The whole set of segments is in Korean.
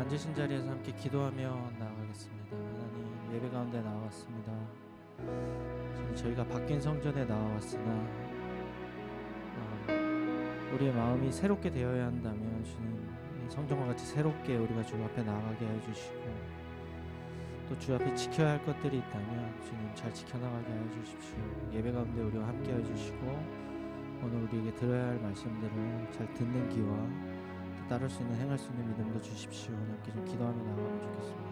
앉으신 자리에서 함께 기도하며 나아가겠습니다. 하나님, 예배 가운데 나왔습니다. 지금 저희가 바뀐 성전에 나와왔으나 우리의 마음이 새롭게 되어야 한다면 주님, 이 성전과 같이 새롭게 우리가 주 앞에 나아가게 해주시고, 또 주 앞에 지켜야 할 것들이 있다면 주님 잘 지켜나가게 해주십시오. 예배 가운데 우리와 함께 해주시고, 오늘 우리에게 들어야 할 말씀들을 잘 듣는 귀와 또 따를 수 있는, 행할 수 있는 믿음도 주십시오. 함께 좀 기도하며 나아가면 좋겠습니다.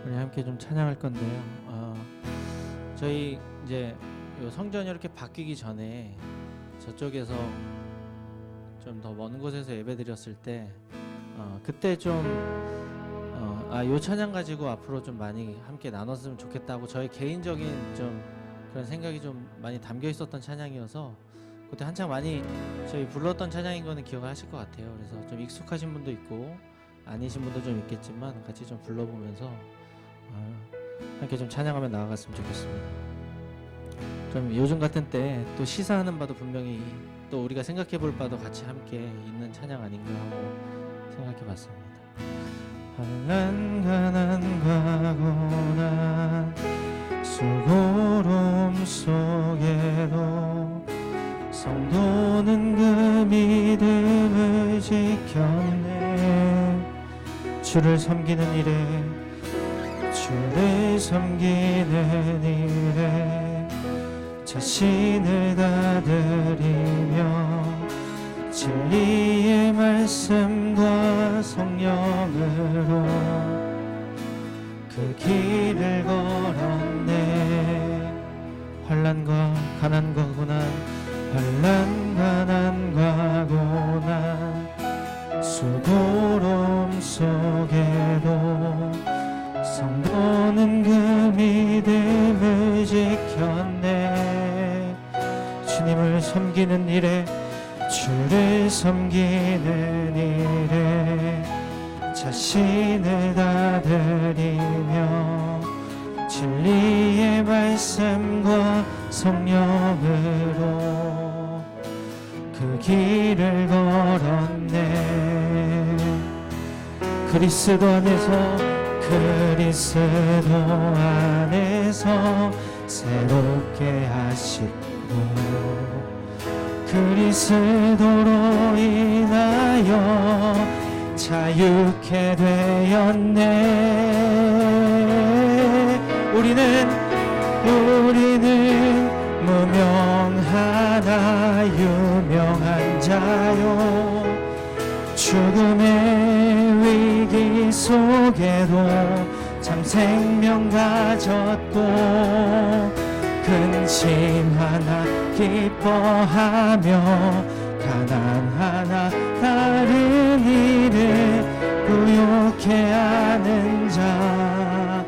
우리 함께 좀 찬양할 건데요. 저희 이제 성전이 이렇게 바뀌기 전에 저쪽에서 좀 더 먼 곳에서 예배드렸을 때 그때 좀 요 찬양 가지고 앞으로 좀 많이 함께 나눴으면 좋겠다고 저희 개인적인 좀 그런 생각이 좀 많이 담겨 있었던 찬양이어서 그때 한창 많이 저희 불렀던 찬양인 거는 기억을 하실 것 같아요. 그래서 좀 익숙하신 분도 있고 아니신 분도 좀 있겠지만 같이 좀 불러보면서 함께 좀 찬양하며 나아갔으면 좋겠습니다. 좀 요즘 같은 때 또 시사하는 바도 분명히 또 우리가 생각해 볼 바도 같이 함께 있는 찬양 아닌가 하고 생각해 봤습니다. 한란간한 고난 수고로움 속에도 성도는 그 믿음을 지켰네. 주를 섬기는 일에 주를 섬기는 일에 자신을 다 드리며 진리의 말씀과 성령으로 그 길을 걸었네. 환난과 가난과 고난, 환난 가난과 고난 수고로움 속에도 성도는 그 믿음을 지켰네. 주님을 섬기는 일에 주를 섬기는 일에 자신을 다 드리며 진리의 말씀과 성령으로 그 길을 걸었네. 그리스도 안에서 새롭게 하시고 그리스도로 인하여 자유케 되었네. 우리는 무명하나 유명한 자요. 죽음의 위기 속에도 참 생명 가졌고 근심 하나 기뻐하며 가난 하나 다른 이를 부욕해 하는 자로다.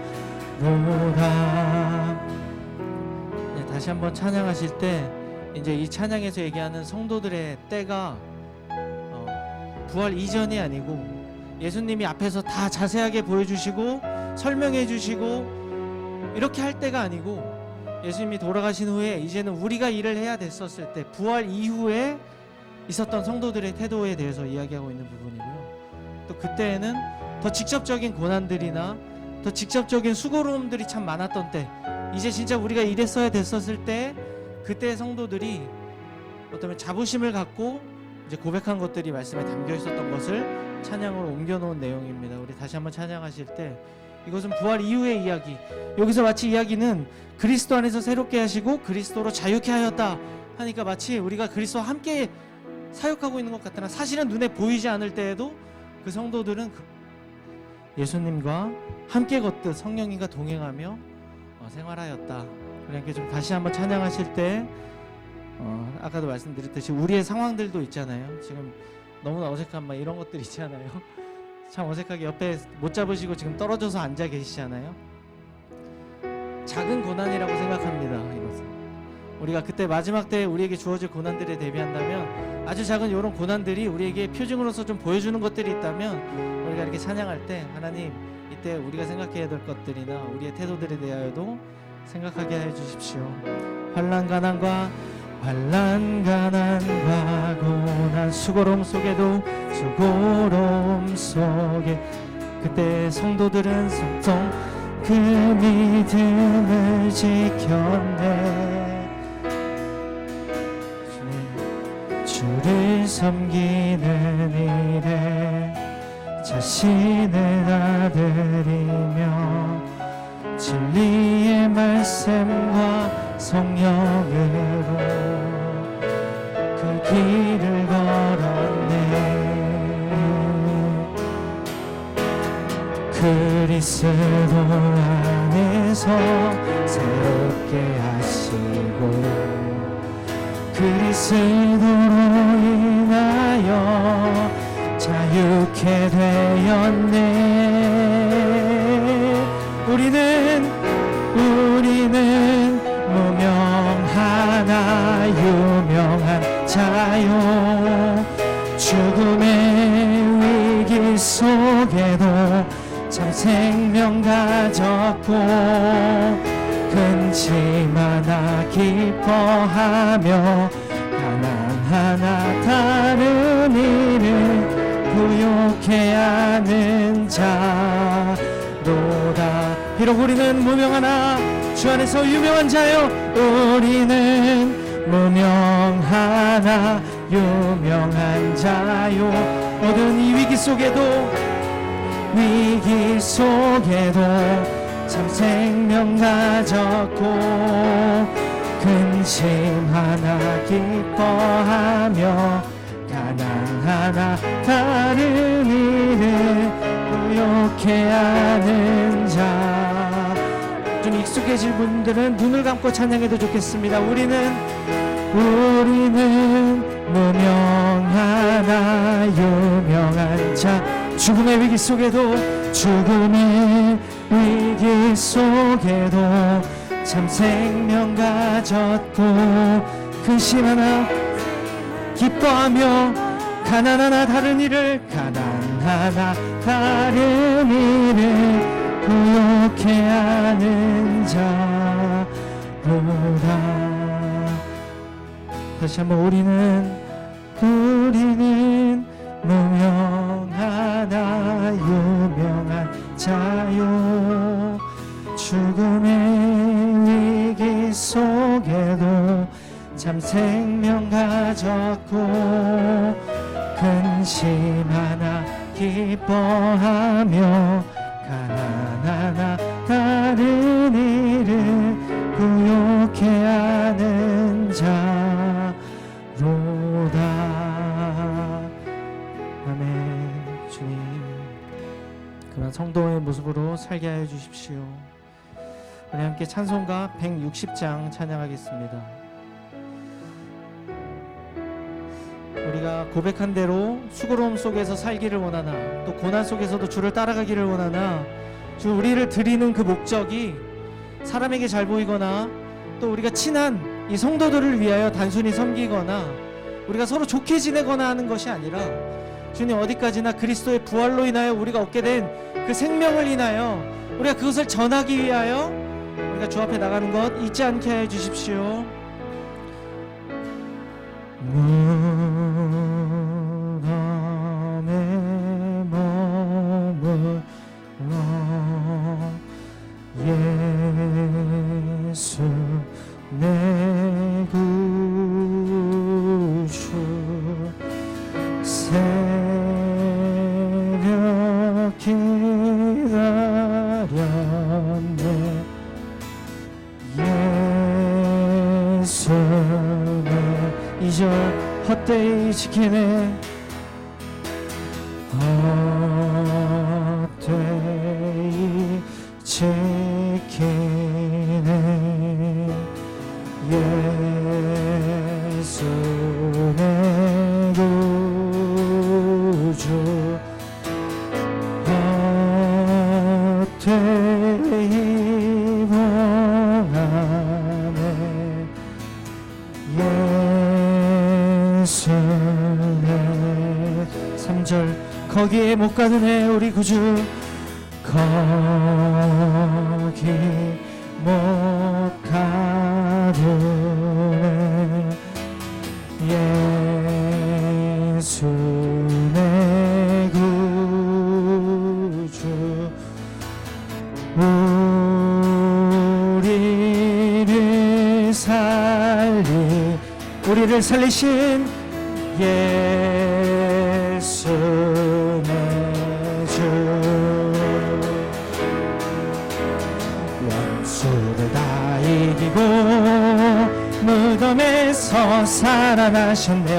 네, 다시 한번 찬양하실 때 이제 이 찬양에서 얘기하는 성도들의 때가 부활 이전이 아니고 예수님이 앞에서 다 자세하게 보여주시고 설명해 주시고 이렇게 할 때가 아니고 예수님이 돌아가신 후에 이제는 우리가 일을 해야 됐었을 때 부활 이후에 있었던 성도들의 태도에 대해서 이야기하고 있는 부분이고요. 또 그때에는 더 직접적인 고난들이나 더 직접적인 수고로움들이 참 많았던 때, 이제 진짜 우리가 일했어야 됐었을 때 그때의 성도들이 어쩌면 자부심을 갖고 이제 고백한 것들이 말씀에 담겨 있었던 것을 찬양으로 옮겨놓은 내용입니다. 우리 다시 한번 찬양하실 때 이것은 부활 이후의 이야기, 여기서 마치 이야기는 그리스도 안에서 새롭게 하시고 그리스도로 자유케 하였다 하니까 마치 우리가 그리스도와 함께 사역하고 있는 것 같으나 사실은 눈에 보이지 않을 때에도 그 성도들은 예수님과 함께 걷듯 성령님과 동행하며 생활하였다. 그러니까 좀 다시 한번 찬양하실 때 아까도 말씀드렸듯이 우리의 상황들도 있잖아요. 지금 너무나 어색한 막 이런 것들 있잖아요. 참 어색하게 옆에 못 잡으시고 지금 떨어져서 앉아 계시잖아요. 작은 고난이라고 생각합니다. 이것은 우리가 그때 마지막 때 우리에게 주어질 고난들에 대비한다면 아주 작은 이런 고난들이 우리에게 표징으로서 좀 보여주는 것들이 있다면 우리가 이렇게 찬양할 때 하나님 이때 우리가 생각해야 될 것들이나 우리의 태도들에 대하여도 생각하게 해주십시오. 환난 가난과 고난 수고로움 속에도 수고로움 속에 그때 성도들은 성성 그 믿음을 지켰네. 주를 섬기는 일에 자신을 아들이며 진리의 말씀과 성령으로 그 길을 걸었네. 그리스도 안에서 새롭게 하시고 그리스도로 인하여 자유케 되었네. 우리는 무명하나 유명한 자요. 죽음의 위기 속에도 참 생명 가졌고 근심 하나 기뻐하며 가난하나 다른 이를 부욕해 하는 자로다. 비록 우리는 무명하나 주 안에서 유명한 자요. 우리는 무명하나 유명한 자요. 모든 이 위기 속에도 참 생명 가졌고 근심 하나 기뻐하며 가난하나 다른 이를 부욕해 하는 자. 좀 익숙해질 분들은 눈을 감고 찬양해도 좋겠습니다. 우리는 무명하나 유명한 자. 죽음의 위기 속에도 참 생명 가졌고 근심 하나 기뻐하며 가난하나 다른 이를 부욕해 하는 자로다. 다시 한번 우리는 무명하나 유명한 자요. 죽음의 위기 속에도 참 생명 가졌고 근심 하나 기뻐하며 가난하나 다른 이를 부욕해 하는 자로다. 아멘. 주님, 그런 성도의 모습으로 살게 하여 주십시오. 우리 함께 찬송가 160장 찬양하겠습니다. 우리가 고백한 대로 수고로움 속에서 살기를 원하나 또 고난 속에서도 주를 따라가기를 원하나 주 우리를 드리는 그 목적이 사람에게 잘 보이거나 또 우리가 친한 이 성도들을 위하여 단순히 섬기거나 우리가 서로 좋게 지내거나 하는 것이 아니라 주님 어디까지나 그리스도의 부활로 인하여 우리가 얻게 된 그 생명을 인하여 우리가 그것을 전하기 위하여 우리가 주 앞에 나가는 것 잊지 않게 해 주십시오. 무덤에 머물러 예수 내 구주 새벽 기다렸네. 예수 내 2절 헛되이 지키네 헛되이 지키네 예수 내 구주 헛되이 봉하네 예수 내 3절 거기에 못 가드네 우리 구주 거기 못 가드네 예수 내 구주 우리를 살리신 예수 내 주 원수를 다 이기고 무덤에서 살아나셨네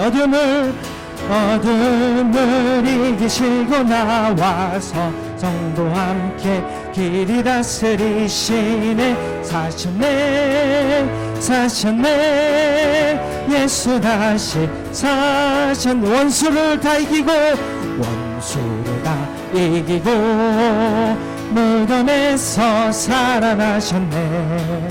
어둠을 이기시고 나와서 성도와 함께 길이 다스리시네 사셨네 예수 다시 사셨네 원수를 다 이기고 무덤에서 살아나셨네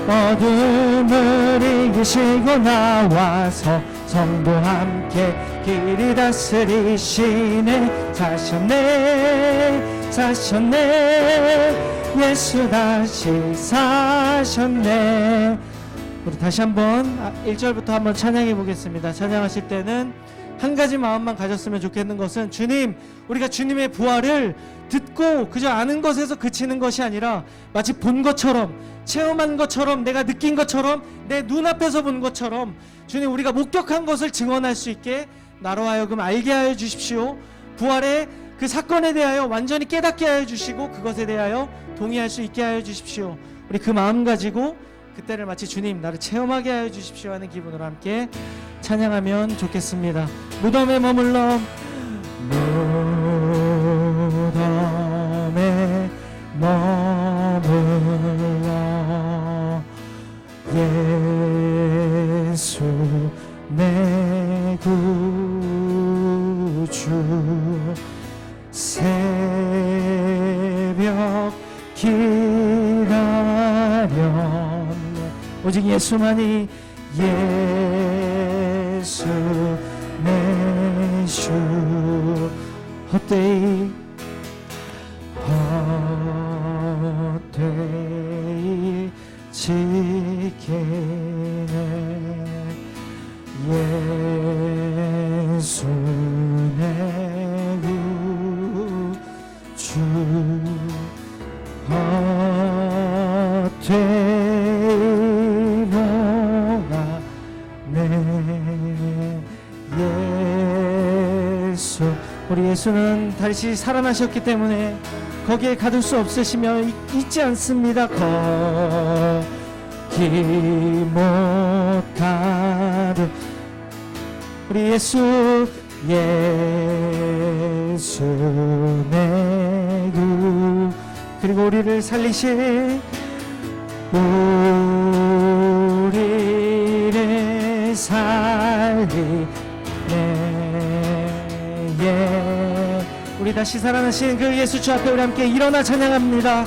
어둠을 이기시고 나와서 성도와 함께 길이 다스리시네 사셨네 예수 다시 사셨네. 우리 다시 한번 1절부터 한번 찬양해 보겠습니다. 찬양하실 때는 한 가지 마음만 가졌으면 좋겠는 것은 주님, 우리가 주님의 부활을 듣고 그저 아는 것에서 그치는 것이 아니라 마치 본 것처럼, 체험한 것처럼, 내가 느낀 것처럼, 내 눈앞에서 본 것처럼 주님, 우리가 목격한 것을 증언할 수 있게 나로 하여금 알게 하여 주십시오. 부활의 그 사건에 대하여 완전히 깨닫게 하여 주시고 그것에 대하여 동의할 수 있게 하여 주십시오. 우리 그 마음 가지고 그때를 마치 주님, 나를 체험하게 하여 주십시오 하는 기분으로 함께 찬양하면 좋겠습니다. 무덤에 머물러 예수 내 구주 새벽 기다렸네 오직 예수만이 예수 내 주 헛되이 지키네 예수 내 구주 헛되이 봉하네 예수 우리 예수는 다시 살아나셨기 때문에 거기에 가둘 수 없으시며 있지 않습니다. 거기 못 가두 우리 예수 내 구 그리고 우리를 살리신 우리를 살리네 우리 다시 살아나신 그 예수 주 앞에 우리 함께 일어나 찬양합니다.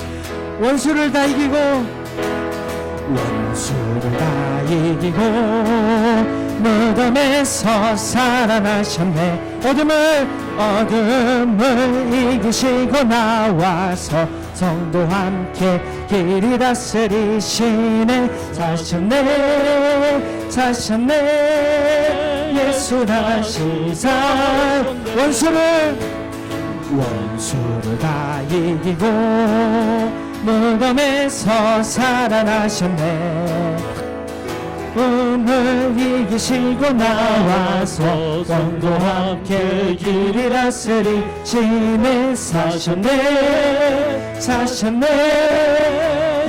원수를 다 이기고 무덤에서 살아나셨네 어둠을 이기시고 나와서 성도와 함께 길이 다스리시네 사셨네 예수 다시 원수를 다 이기고 무덤에서 살아나셨네 꿈을 이기시고 나와서 성도와 함께 길이 다스리시네 사셨네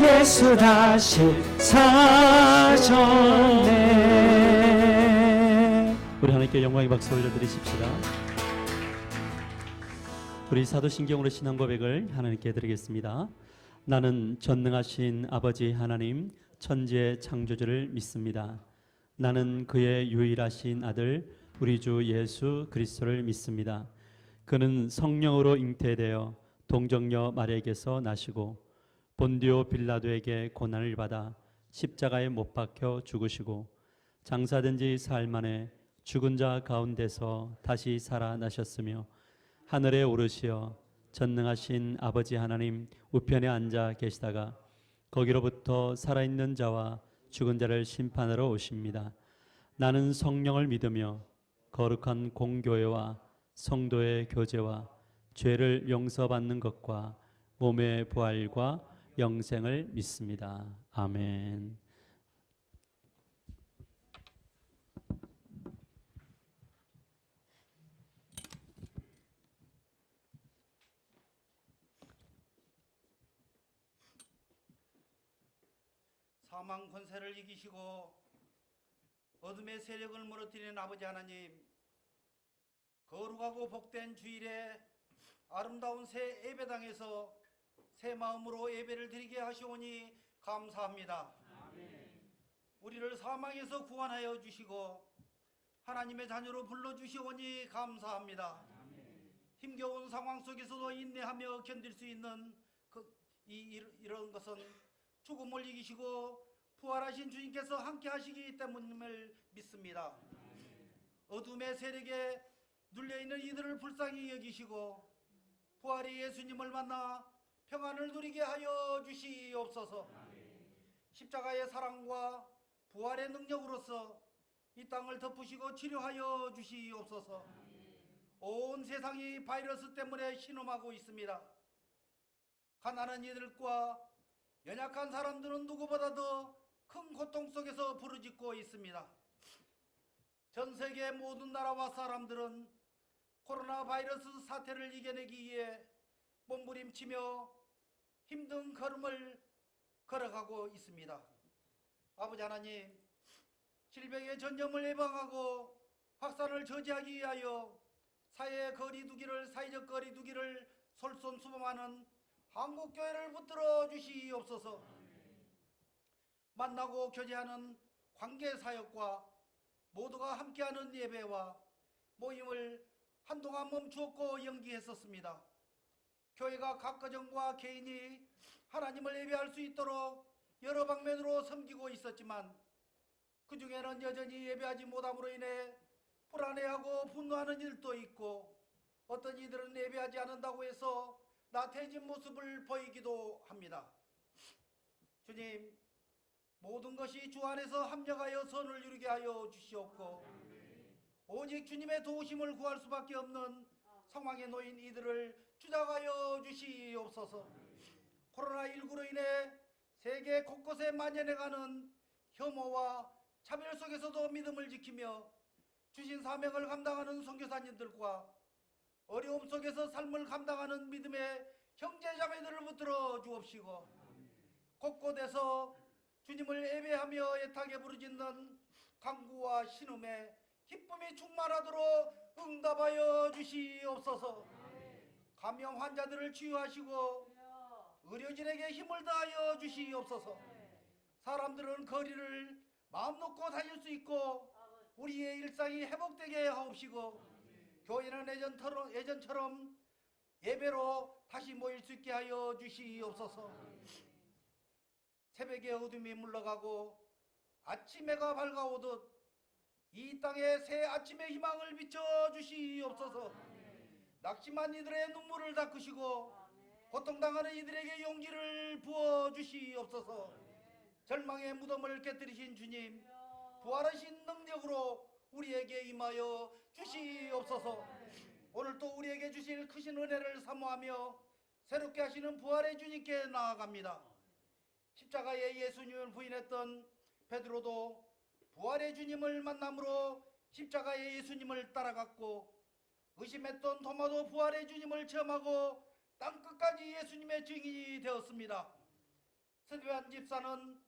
예수 다시 사셨네 우리 하나님께 영광의 박수 올려드리십시다. 우리 사도신경으로 신앙 고백을 하나님께 드리겠습니다. 나는 전능하신 아버지 하나님 천지의 창조주를 믿습니다. 나는 그의 유일하신 아들 우리 주 예수 그리스도를 믿습니다. 그는 성령으로 잉태되어 동정녀 마리아에게서 나시고 본디오 빌라도에게 고난을 받아 십자가에 못 박혀 죽으시고 장사된 지 사흘 만에 죽은 자 가운데서 다시 살아나셨으며 하늘에 오르시어 전능하신 아버지 하나님 우편에 앉아 계시다가 거기로부터 살아있는 자와 죽은 자를 심판하러 오십니다. 나는 성령을 믿으며 거룩한 공교회와 성도의 교제와 죄를 용서받는 것과 몸의 부활과 영생을 믿습니다. 아멘. 사망 권세를 이기시고 어둠의 세력을 무너뜨리는 아버지 하나님, 거룩하고 복된 주일에 아름다운 새 예배당에서 새 마음으로 예배를 드리게 하시오니 감사합니다. 우리를 사망에서 구원하여 주시고 하나님의 자녀로 불러주시오니 감사합니다. 힘겨운 상황 속에서도 인내하며 견딜 수 있는 이런 것은 죽음을 이기시고 부활하신 주님께서 함께 하시기 때문임을 믿습니다. 어둠의 세력에 눌려있는 이들을 불쌍히 여기시고 부활의 예수님을 만나 평안을 누리게 하여 주시옵소서. 십자가의 사랑과 부활의 능력으로서 이 땅을 덮으시고 치료하여 주시옵소서. 온 세상이 바이러스 때문에 신음하고 있습니다. 가난한 이들과 연약한 사람들은 누구보다도 큰 고통 속에서 부르짖고 있습니다. 전 세계 모든 나라와 사람들은 코로나 바이러스 사태를 이겨내기 위해 몸부림치며 힘든 걸음을 걸어가고 있습니다. 아버지 하나님, 질병의 전염을 예방하고 확산을 저지하기 위하여 사회적 거리두기를 솔선수범하는 한국교회를 붙들어 주시옵소서. 만나고 교제하는 관계사역과 모두가 함께하는 예배와 모임을 한동안 멈추었고 연기했었습니다. 교회가 각 가정과 개인이 하나님을 예배할 수 있도록 여러 방면으로 섬기고 있었지만 그 중에는 여전히 예배하지 못함으로 인해 불안해하고 분노하는 일도 있고 어떤 이들은 예배하지 않는다고 해서 나태해진 모습을 보이기도 합니다. 주님, 모든 것이 주 안에서 합력하여 선을 이루게 하여 주시옵고 오직 주님의 도우심을 구할 수밖에 없는 상황에 놓인 이들을 주장하여 주시옵소서. 코로나19로 인해 세계 곳곳에 만연해가는 혐오와 차별 속에서도 믿음을 지키며 주신 사명을 감당하는 선교사님들과 어려움 속에서 삶을 감당하는 믿음의 형제자매들을 붙들어 주옵시고 곳곳에서 주님을 예배하며 애타게 부르짖는 간구와 신음에 기쁨이 충만하도록 응답하여 주시옵소서. 감염 환자들을 치유하시고 의료진에게 힘을 다하여 주시옵소서. 사람들은 거리를 마음 놓고 다닐 수 있고 우리의 일상이 회복되게 하옵시고 교회는 예전처럼 예배로 다시 모일 수 있게 하여 주시옵소서. 새벽의 어둠이 물러가고 아침 해가 밝아오듯 이 땅에 새 아침의 희망을 비춰 주시옵소서. 낙심한 이들의 눈물을 닦으시고 고통당하는 이들에게 용기를 부어 주시옵소서. 절망의 무덤을 깨뜨리신 주님, 부활하신 능력으로 우리에게 임하여 주시옵소서. 오늘도 우리에게 주실 크신 은혜를 사모하며 새롭게 하시는 부활의 주님께 나아갑니다. 십자가에 예수님을 부인했던 베드로도 부활의 주님을 만남으로 십자가의 예수님을 따라갔고 의심했던 도마도 부활의 주님을 체험하고 땅끝까지 예수님의 증인이 되었습니다. 스데반 집사는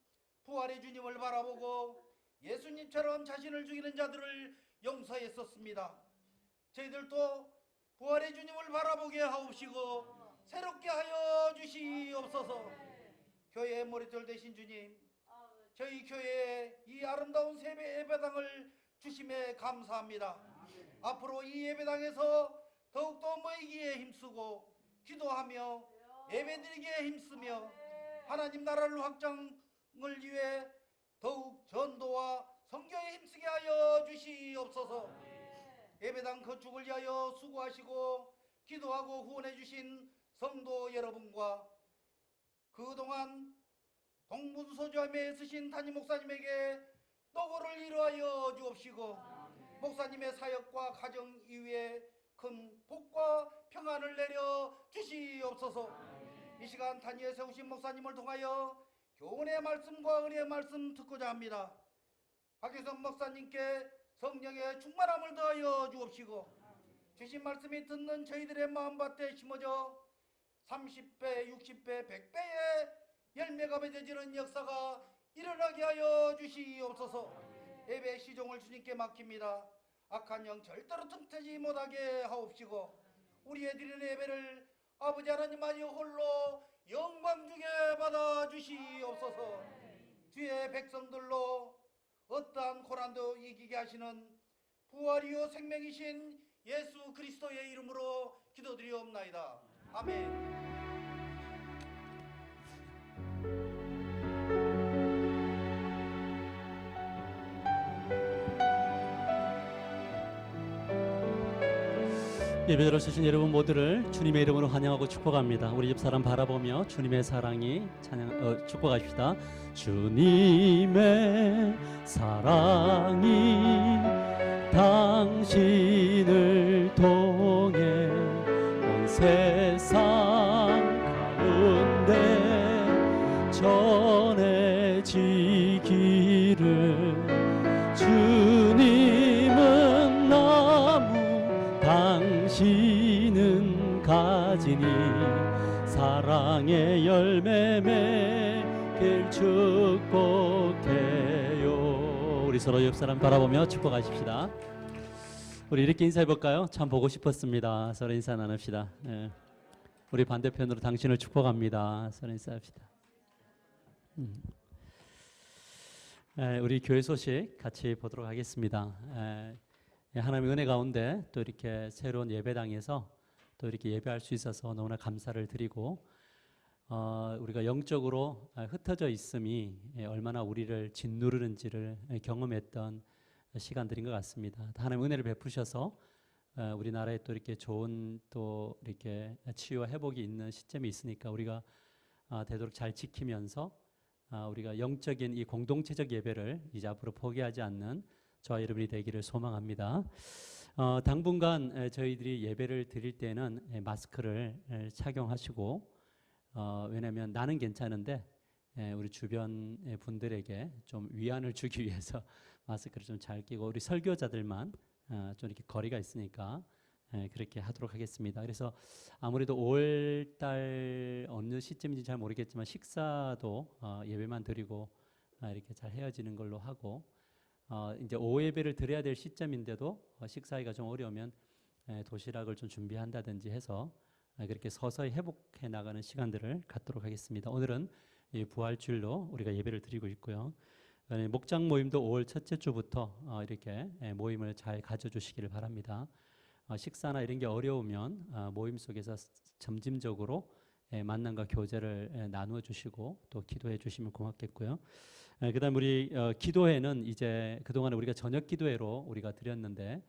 부활의 주님을 바라보고 예수님처럼 자신을 죽이는 자들을 용서했었습니다. 저희들도 부활의 주님을 바라보게 하옵시고 새롭게 하여 주시옵소서. 교회의 머리털 되신 주님, 저희 교회에 이 아름다운 세배 예배당을 주심에 감사합니다. 앞으로 이 예배당에서 더욱더 모이기에 힘쓰고 기도하며 예배드리기에 힘쓰며 하나님 나라를 확장을 위해 더욱 전도와 선교에 힘쓰게 하여 주시옵소서. 예배당 건축을 위하여 수고하시고 기도하고 후원해 주신 성도 여러분과 그동안 동문서주함에 쓰신 담임 목사님에게 노고를 이루하여 주옵시고 목사님의 사역과 가정 이후에 큰 복과 평안을 내려 주시옵소서. 이 시간 단위에 세우신 목사님을 통하여 교훈의 말씀과 은혜의 말씀 듣고자 합니다. 박혜성 목사님께 성령의 충만함을 더하여 주옵시고 주신 말씀이 듣는 저희들의 마음밭에 심어져 30배, 60배, 100배의 열매가 맺어지는 역사가 일어나게 하여 주시옵소서. 예배 시종을 주님께 맡깁니다. 악한 영 절대로 틈타지 못하게 하옵시고 우리의 드리는 예배를 아버지 하나님만이 홀로 영광 주게 받아 주시옵소서. 주의 백성들로 어떠한 고난도 이기게 하시는 부활이요 생명이신 예수 그리스도의 이름으로 기도드리옵나이다. 아멘. 예배를 주신 여러분 모두를 주님의 이름으로 환영하고 축복합니다. 우리 집사람 바라보며 주님의 사랑이 축복합시다. 주님의 사랑이 당신을 통해 온 세상 가운데 전해지기를. 주님은 나무 당신은 가지니 사랑의 열매 맺길 축복해요. 우리 서로 옆 사람 바라보며 축복하십시다. 우리 이렇게 인사해 볼까요? 참 보고 싶었습니다. 서로 인사 나눕시다. 예. 우리 반대편으로 당신을 축복합니다. 서로 인사합시다. 우리 교회 소식 같이 보도록 하겠습니다. 하나님의 은혜 가운데 또 이렇게 새로운 예배당에서 또 이렇게 예배할 수 있어서 너무나 감사를 드리고 우리가 영적으로 흩어져 있음이 얼마나 우리를 짓누르는지를 경험했던 시간들인 것 같습니다. 하나님 은혜를 베푸셔서 우리나라에 또 이렇게 좋은 또 이렇게 치유와 회복이 있는 시점이 있으니까 우리가 되도록 잘 지키면서 우리가 영적인 이 공동체적 예배를 이제 앞으로 포기하지 않는 저와 여러분이 되기를 소망합니다. 당분간 저희들이 예배를 드릴 때는 마스크를 착용하시고 왜냐하면 나는 괜찮은데 우리 주변 분들에게 좀 위안을 주기 위해서 마스크를 좀 잘 끼고 우리 설교자들만 좀 이렇게 거리가 있으니까 그렇게 하도록 하겠습니다. 그래서 아무래도 5월달 어느 시점인지 잘 모르겠지만 식사도 예배만 드리고 이렇게 잘 헤어지는 걸로 하고 이제 오후 예배를 드려야 될 시점인데도 식사하기가 좀 어려우면 도시락을 좀 준비한다든지 해서 그렇게 서서히 회복해 나가는 시간들을 갖도록 하겠습니다. 오늘은 이 부활주일로 우리가 예배를 드리고 있고요. 목장 모임도 5월 첫째 주부터 이렇게 모임을 잘 가져주시기를 바랍니다. 식사나 이런 게 어려우면 모임 속에서 점진적으로 만남과 교제를 나누어 주시고 또 기도해 주시면 고맙겠고요. 그다음 우리 기도회는 이제 그동안 우리가 저녁 기도회로 우리가 드렸는데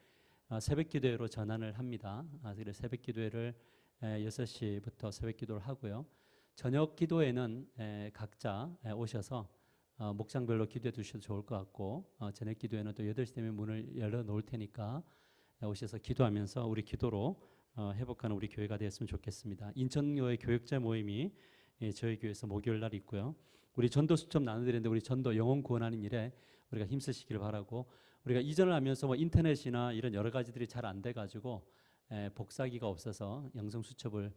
새벽 기도회로 전환을 합니다. 그래서 새벽 기도회를 6시부터 새벽 기도를 하고요. 저녁 기도회는 각자 오셔서 목장별로 기도해 주셔도 좋을 것 같고 저녁 기도회는 또 8시 되면 문을 열어 놓을 테니까 오셔서 기도하면서 우리 기도로 회복하는 우리 교회가 되었으면 좋겠습니다. 인천교회 교역자 모임이 저희 교회에서 목요일 날 있고요. 우리 전도 수첩 나눠드렸는데 우리 전도 영혼 구원하는 일에 우리가 힘쓰시기를 바라고 우리가 이전을 하면서 뭐 인터넷이나 이런 여러 가지들이 잘 안 돼가지고 복사기가 없어서 영성 수첩을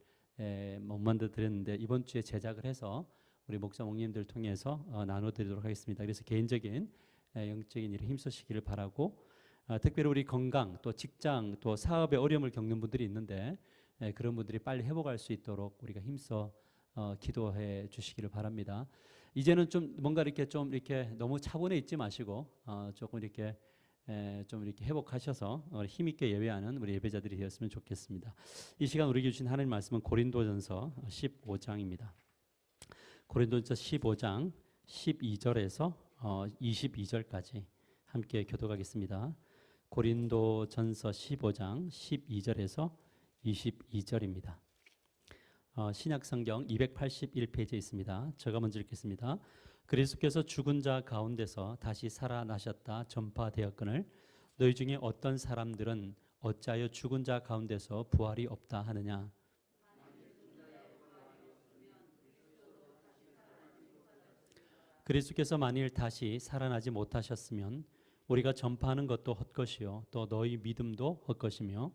못 만들어드렸는데 이번 주에 제작을 해서 우리 목사 목님들 통해서 나눠드리도록 하겠습니다. 그래서 개인적인 영적인 일에 힘쓰시기를 바라고 특별히 우리 건강 또 직장 또 사업에 어려움을 겪는 분들이 있는데 그런 분들이 빨리 회복할 수 있도록 우리가 힘써 기도해 주시기를 바랍니다. 이제는 좀 뭔가 이렇게 좀 이렇게 너무 차분해 있지 마시고 조금 이렇게 좀 이렇게 회복하셔서 힘 있게 예배하는 우리 예배자들이 되었으면 좋겠습니다. 이 시간 우리에게 주신 하나님 말씀은 고린도전서 15장입니다. 고린도전서 15장 12절에서 22절까지 함께 교독하겠습니다. 고린도전서 15장 12절에서 22절입니다. 신약성경 281페이지에 있습니다. 제가 먼저 읽겠습니다. 그리스도께서 죽은 자 가운데서 다시 살아나셨다 전파되었거늘 너희 중에 어떤 사람들은 어찌하여 죽은 자 가운데서 부활이 없다 하느냐. 그리스도께서 만일 다시 살아나지 못하셨으면 우리가 전파하는 것도 헛것이요 또 너희 믿음도 헛것이며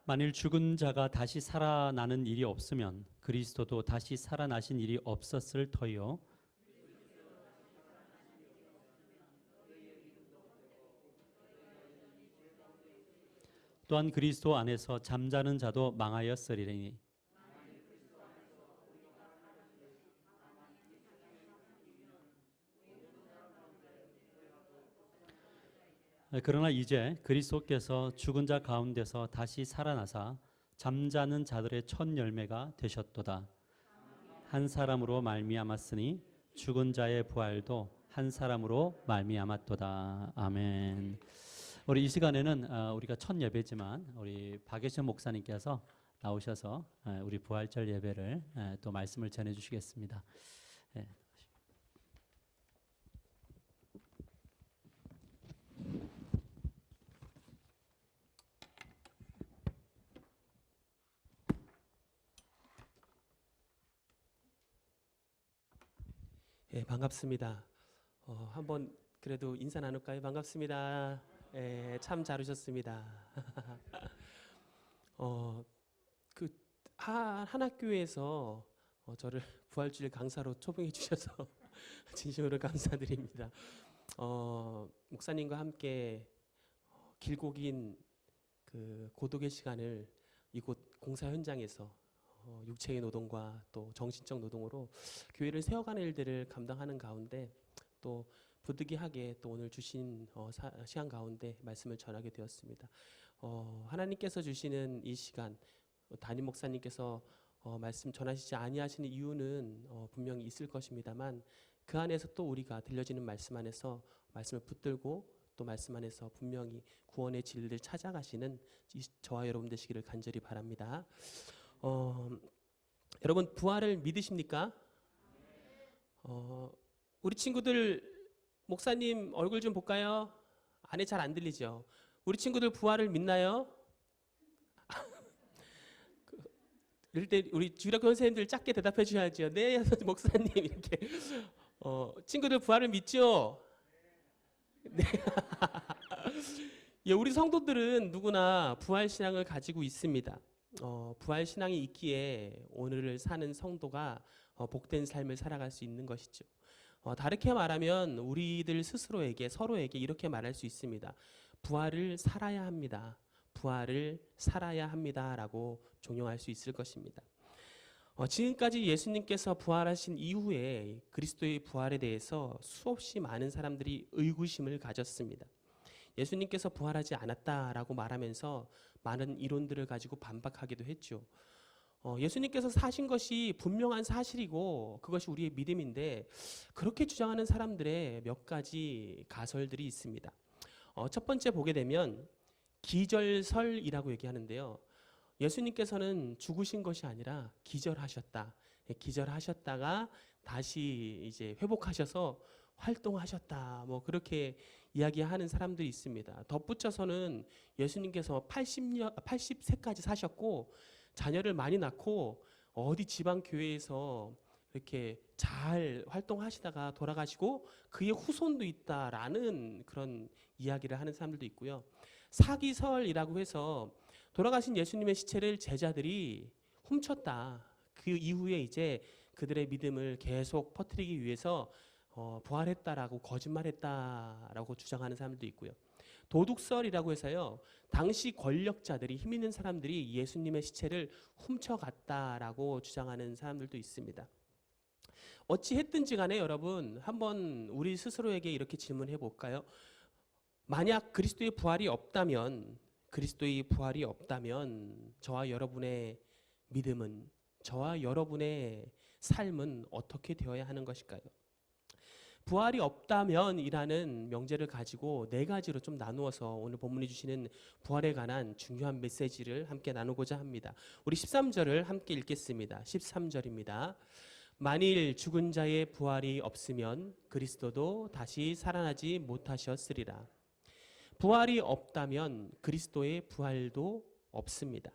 만일 죽은 자가 다시 살아나는 일이 없으면 그리스도도 다시 살아나신 일이 없었을 터요. 또한 그리스도 안에서 잠자는 자도 망하였으리니 그러나 이제 그리스도께서 죽은 자 가운데서 다시 살아나사 잠자는 자들의 첫 열매가 되셨도다. 한 사람으로 말미암았으니 죽은 자의 부활도 한 사람으로 말미암았도다. 아멘. 우리 이 시간에는 우리가 첫 예배지만 우리 박예천 목사님께서 나오셔서 우리 부활절 예배를 또 말씀을 전해 주시겠습니다. 예, 반갑습니다. 한번 그래도 인사 나눌까요? 반갑습니다. 예, 참 잘 오셨습니다. 한 학교에서 저를 부활주일 강사로 초빙해 주셔서 진심으로 감사드립니다. 목사님과 함께 길고 긴 그 고독의 시간을 이곳 공사 현장에서 육체의 노동과 또 정신적 노동으로 교회를 세워가는 일들을 감당하는 가운데 또 부득이하게 또 오늘 주신 시간 가운데 말씀을 전하게 되었습니다. 하나님께서 주시는 이 시간 담임 목사님께서 말씀 전하시지 아니하시는 이유는 분명히 있을 것입니다만 그 안에서 또 우리가 들려지는 말씀 안에서 말씀을 붙들고 또 말씀 안에서 분명히 구원의 진리를 찾아가시는 저와 여러분 되시기를 간절히 바랍니다. 여러분 부활을 믿으십니까? 우리 친구들 목사님 얼굴 좀 볼까요? 안에 잘 안 들리죠? 우리 친구들 부활을 믿나요? 이럴 때 우리 주일학교 선생님들 짧게 대답해 주셔야죠. 네 목사님 이렇게 친구들 부활을 믿죠? 네. 예, 우리 성도들은 누구나 부활 신앙을 가지고 있습니다. 부활 신앙이 있기에 오늘을 사는 성도가 복된 삶을 살아갈 수 있는 것이죠. 다르게 말하면 우리들 스스로에게 서로에게 이렇게 말할 수 있습니다. 부활을 살아야 합니다. 부활을 살아야 합니다라고 종용할 수 있을 것입니다. 지금까지 예수님께서 부활하신 이후에 그리스도의 부활에 대해서 수없이 많은 사람들이 의구심을 가졌습니다. 예수님께서 부활하지 않았다라고 말하면서 많은 이론들을 가지고 반박하기도 했죠. 예수님께서 사신 것이 분명한 사실이고 그것이 우리의 믿음인데 그렇게 주장하는 사람들의 몇 가지 가설들이 있습니다. 첫 번째 보게 되면 기절설이라고 얘기하는데요. 예수님께서는 죽으신 것이 아니라 기절하셨다. 기절하셨다가 다시 이제 회복하셔서 활동하셨다. 뭐 그렇게 이야기하는 사람들이 있습니다. 덧붙여서는 예수님께서 80세까지 사셨고 자녀를 많이 낳고 어디 지방 교회에서 이렇게 잘 활동하시다가 돌아가시고 그의 후손도 있다라는 그런 이야기를 하는 사람들도 있고요. 사기설이라고 해서 돌아가신 예수님의 시체를 제자들이 훔쳤다. 그 이후에 이제 그들의 믿음을 계속 퍼뜨리기 위해서 부활했다라고 거짓말했다라고 주장하는 사람들도 있고요. 도둑설이라고 해서요. 당시 권력자들이 힘 있는 사람들이 예수님의 시체를 훔쳐갔다라고 주장하는 사람들도 있습니다. 어찌 했든지 간에 여러분 한번 우리 스스로에게 이렇게 질문해 볼까요? 만약 그리스도의 부활이 없다면 저와 여러분의 믿음은, 저와 여러분의 삶은 어떻게 되어야 하는 것일까요? 부활이 없다면이라는 명제를 가지고 네 가지로 좀 나누어서 오늘 본문이 주시는 부활에 관한 중요한 메시지를 함께 나누고자 합니다. 우리 13절을 함께 읽겠습니다. 13절입니다. 만일 죽은 자의 부활이 없으면 그리스도도 다시 살아나지 못하셨으리라. 부활이 없다면 그리스도의 부활도 없습니다.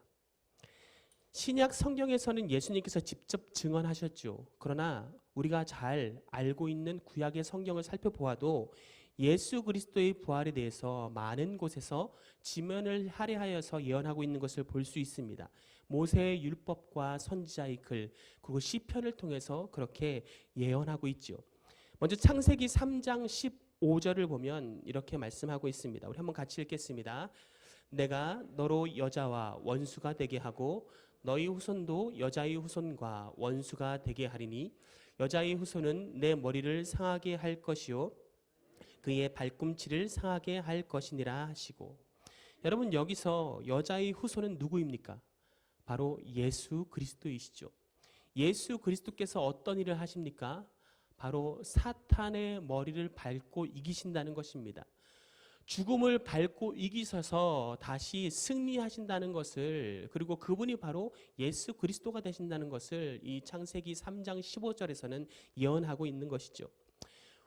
신약 성경에서는 예수님께서 직접 증언하셨죠. 그러나 우리가 잘 알고 있는 구약의 성경을 살펴보아도 예수 그리스도의 부활에 대해서 많은 곳에서 지면을 할애하여서 예언하고 있는 것을 볼 수 있습니다. 모세의 율법과 선지자의 글, 그리고 시편을 통해서 그렇게 예언하고 있죠. 먼저 창세기 3장 15절을 보면 이렇게 말씀하고 있습니다. 우리 한번 같이 읽겠습니다. 내가 너로 여자와 원수가 되게 하고 너희 후손도 여자의 후손과 원수가 되게 하리니 여자의 후손은 내 머리를 상하게 할 것이요 그의 발꿈치를 상하게 할 것이니라 하시고, 여러분 여기서 여자의 후손은 누구입니까? 바로 예수 그리스도이시죠. 예수 그리스도께서 어떤 일을 하십니까? 바로 사탄의 머리를 밟고 이기신다는 것입니다. 죽음을 밟고 이기셔서 다시 승리하신다는 것을, 그리고 그분이 바로 예수 그리스도가 되신다는 것을 이 창세기 3장 15절에서는 예언하고 있는 것이죠.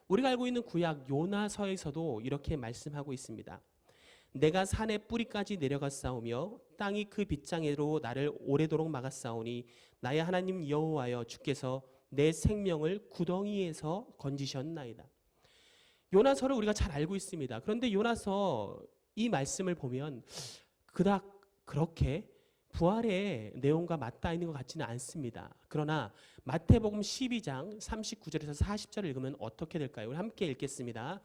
우리가 알고 있는 구약 요나서에서도 이렇게 말씀하고 있습니다. 내가 산의 뿌리까지 내려갔사오며 땅이 그 빗장으로 나를 오래도록 막았사오니 나의 하나님 여호와여 주께서 내 생명을 구덩이에서 건지셨나이다. 요나서를 우리가 잘 알고 있습니다. 그런데 요나서 이 말씀을 보면 그닥 그렇게 부활의 내용과 맞닿아 있는 것 같지는 않습니다. 그러나 마태복음 12장 39절에서 40절을 읽으면 어떻게 될까요? 우리 함께 읽겠습니다.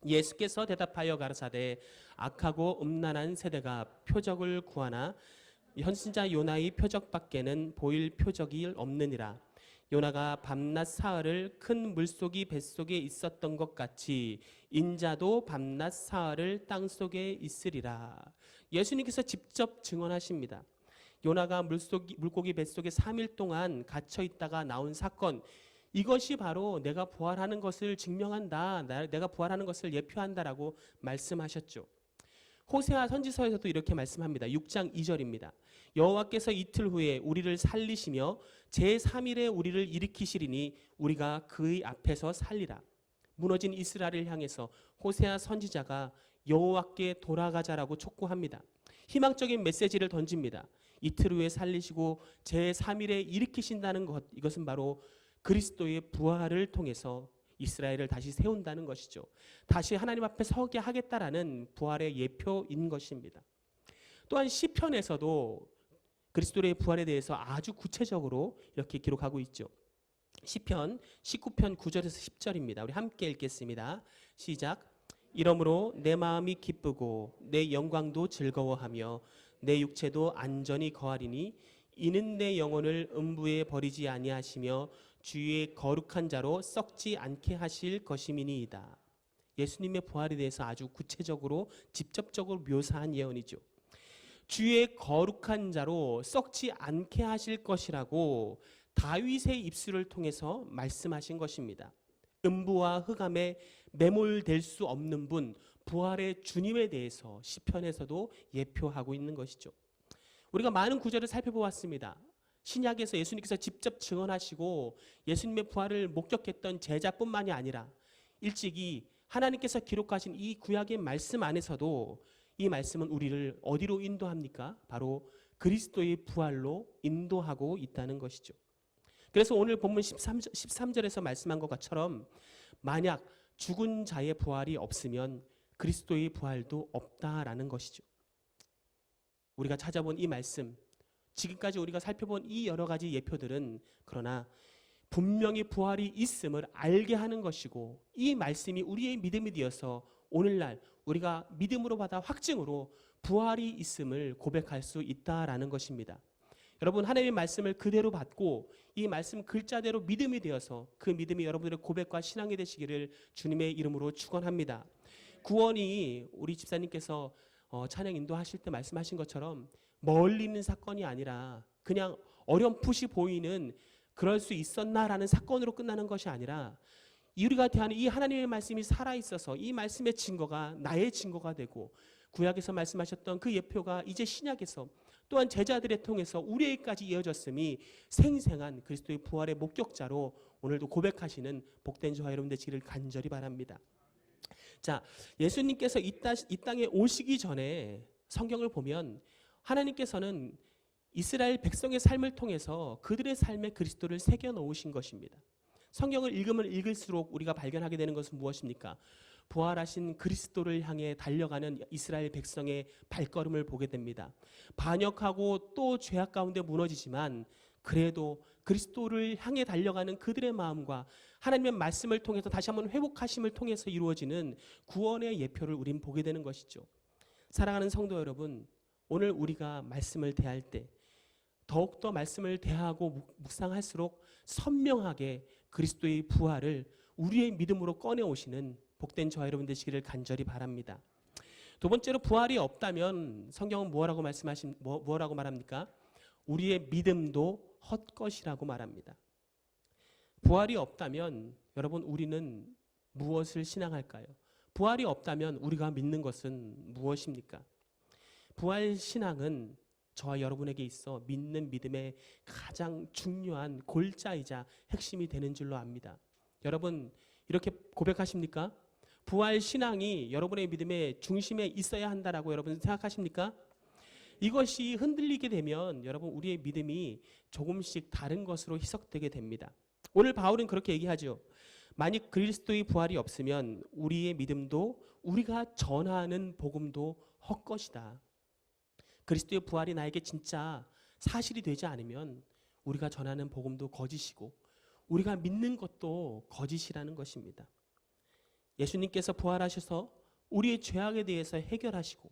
예수께서 대답하여 가라사대 악하고 음란한 세대가 표적을 구하나 현신자 요나의 표적밖에는 보일 표적이 없느니라. 요나가 밤낮 사흘을 큰 물속이 뱃속에 있었던 것 같이 인자도 밤낮 사흘을 땅속에 있으리라. 예수님께서 직접 증언하십니다. 요나가 물고기 뱃속에 3일 동안 갇혀 있다가 나온 사건, 이것이 바로 내가 부활하는 것을 증명한다, 내가 부활하는 것을 예표한다라고 말씀하셨죠. 호세아 선지서에서도 이렇게 말씀합니다. 6장 2절입니다. 여호와께서 이틀 후에 우리를 살리시며 제3일에 우리를 일으키시리니 우리가 그의 앞에서 살리라. 무너진 이스라엘을 향해서 호세아 선지자가 여호와께 돌아가자라고 촉구합니다. 희망적인 메시지를 던집니다. 이틀 후에 살리시고 제3일에 일으키신다는 것, 이것은 바로 그리스도의 부활을 통해서 이스라엘을 다시 세운다는 것이죠. 다시 하나님 앞에 서게 하겠다라는 부활의 예표인 것입니다. 또한 시편에서도 그리스도의 부활에 대해서 아주 구체적으로 이렇게 기록하고 있죠. 시편 19편 9절에서 10절입니다. 우리 함께 읽겠습니다. 시작. 이러므로 내 마음이 기쁘고 내 영광도 즐거워하며 내 육체도 안전히 거하리니 이는 내 영혼을 음부에 버리지 아니하시며 주의 거룩한 자로 썩지 않게 하실 것임이니이다. 예수님의 부활에 대해서 아주 구체적으로 직접적으로 묘사한 예언이죠. 주의 거룩한 자로 썩지 않게 하실 것이라고 다윗의 입술을 통해서 말씀하신 것입니다. 음부와 흑암에 매몰될 수 없는 분, 부활의 주님에 대해서 시편에서도 예표하고 있는 것이죠. 우리가 많은 구절을 살펴보았습니다. 신약에서 예수님께서 직접 증언하시고 예수님의 부활을 목격했던 제자뿐만이 아니라 일찍이 하나님께서 기록하신 이 구약의 말씀 안에서도 이 말씀은 우리를 어디로 인도합니까? 바로 그리스도의 부활로 인도하고 있다는 것이죠. 그래서 오늘 본문 13절에서 말씀한 것처럼 만약 죽은 자의 부활이 없으면 그리스도의 부활도 없다라는 것이죠. 우리가 찾아본 이 말씀, 지금까지 우리가 살펴본 이 여러 가지 예표들은 그러나 분명히 부활이 있음을 알게 하는 것이고, 이 말씀이 우리의 믿음이 되어서 오늘날 우리가 믿음으로 받아 확증으로 부활이 있음을 고백할 수 있다라는 것입니다. 여러분, 하나님의 말씀을 그대로 받고 이 말씀 글자대로 믿음이 되어서 그 믿음이 여러분들의 고백과 신앙이 되시기를 주님의 이름으로 축원합니다. 구원이 우리 집사님께서 찬양 인도하실 때 말씀하신 것처럼 멀리 있는 사건이 아니라 그냥 어렴풋이 보이는 그럴 수 있었나라는 사건으로 끝나는 것이 아니라, 우리가 대하는 이 하나님의 말씀이 살아있어서 이 말씀의 증거가 나의 증거가 되고, 구약에서 말씀하셨던 그 예표가 이제 신약에서 또한 제자들의 통해서 우리에게까지 이어졌음이 생생한 그리스도의 부활의 목격자로 오늘도 고백하시는 복된 저와 여러분 되시기를 간절히 바랍니다. 자, 예수님께서 이 땅에 오시기 전에 성경을 보면 하나님께서는 이스라엘 백성의 삶을 통해서 그들의 삶에 그리스도를 새겨 놓으신 것입니다. 성경을 읽으면 읽을수록 우리가 발견하게 되는 것은 무엇입니까? 부활하신 그리스도를 향해 달려가는 이스라엘 백성의 발걸음을 보게 됩니다. 반역하고 또 죄악 가운데 무너지지만 그래도 그리스도를 향해 달려가는 그들의 마음과 하나님의 말씀을 통해서 다시 한번 회복하심을 통해서 이루어지는 구원의 예표를 우린 보게 되는 것이죠. 사랑하는 성도 여러분, 오늘 우리가 말씀을 대할 때 더욱더 말씀을 대하고 묵상할수록 선명하게 그리스도의 부활을 우리의 믿음으로 꺼내오시는 복된 저와 여러분 되시기를 간절히 바랍니다. 두 번째로, 부활이 없다면 성경은 뭐라고 말합니까? 우리의 믿음도 헛것이라고 말합니다. 부활이 없다면 여러분, 우리는 무엇을 신앙할까요? 부활이 없다면 우리가 믿는 것은 무엇입니까? 부활 신앙은 저와 여러분에게 있어 믿는 믿음의 가장 중요한 골자이자 핵심이 되는 줄로 압니다. 여러분, 이렇게 고백하십니까? 부활 신앙이 여러분의 믿음의 중심에 있어야 한다라고 여러분 생각하십니까? 이것이 흔들리게 되면 여러분, 우리의 믿음이 조금씩 다른 것으로 희석되게 됩니다. 오늘 바울은 그렇게 얘기하죠. 만약 그리스도의 부활이 없으면 우리의 믿음도 우리가 전하는 복음도 헛것이다. 그리스도의 부활이 나에게 진짜 사실이 되지 않으면 우리가 전하는 복음도 거짓이고 우리가 믿는 것도 거짓이라는 것입니다. 예수님께서 부활하셔서 우리의 죄악에 대해서 해결하시고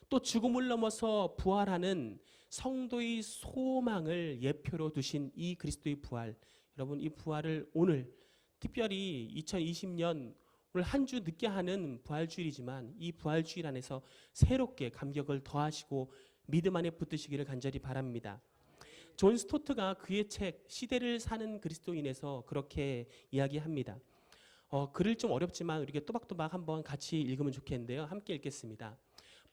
또 죽음을 넘어서 부활하는 성도의 소망을 예표로 두신 이 그리스도의 부활, 여러분, 이 부활을 오늘 특별히 2020년 오늘 한 주 늦게 하는 부활주일이지만 이 부활주일 안에서 새롭게 감격을 더하시고 믿음 안에 붙드시기를 간절히 바랍니다. 존 스토트가 그의 책 시대를 사는 그리스도인에서 그렇게 이야기합니다. 글을 좀 어렵지만 우리가 또박또박 한번 같이 읽으면 좋겠는데요. 함께 읽겠습니다.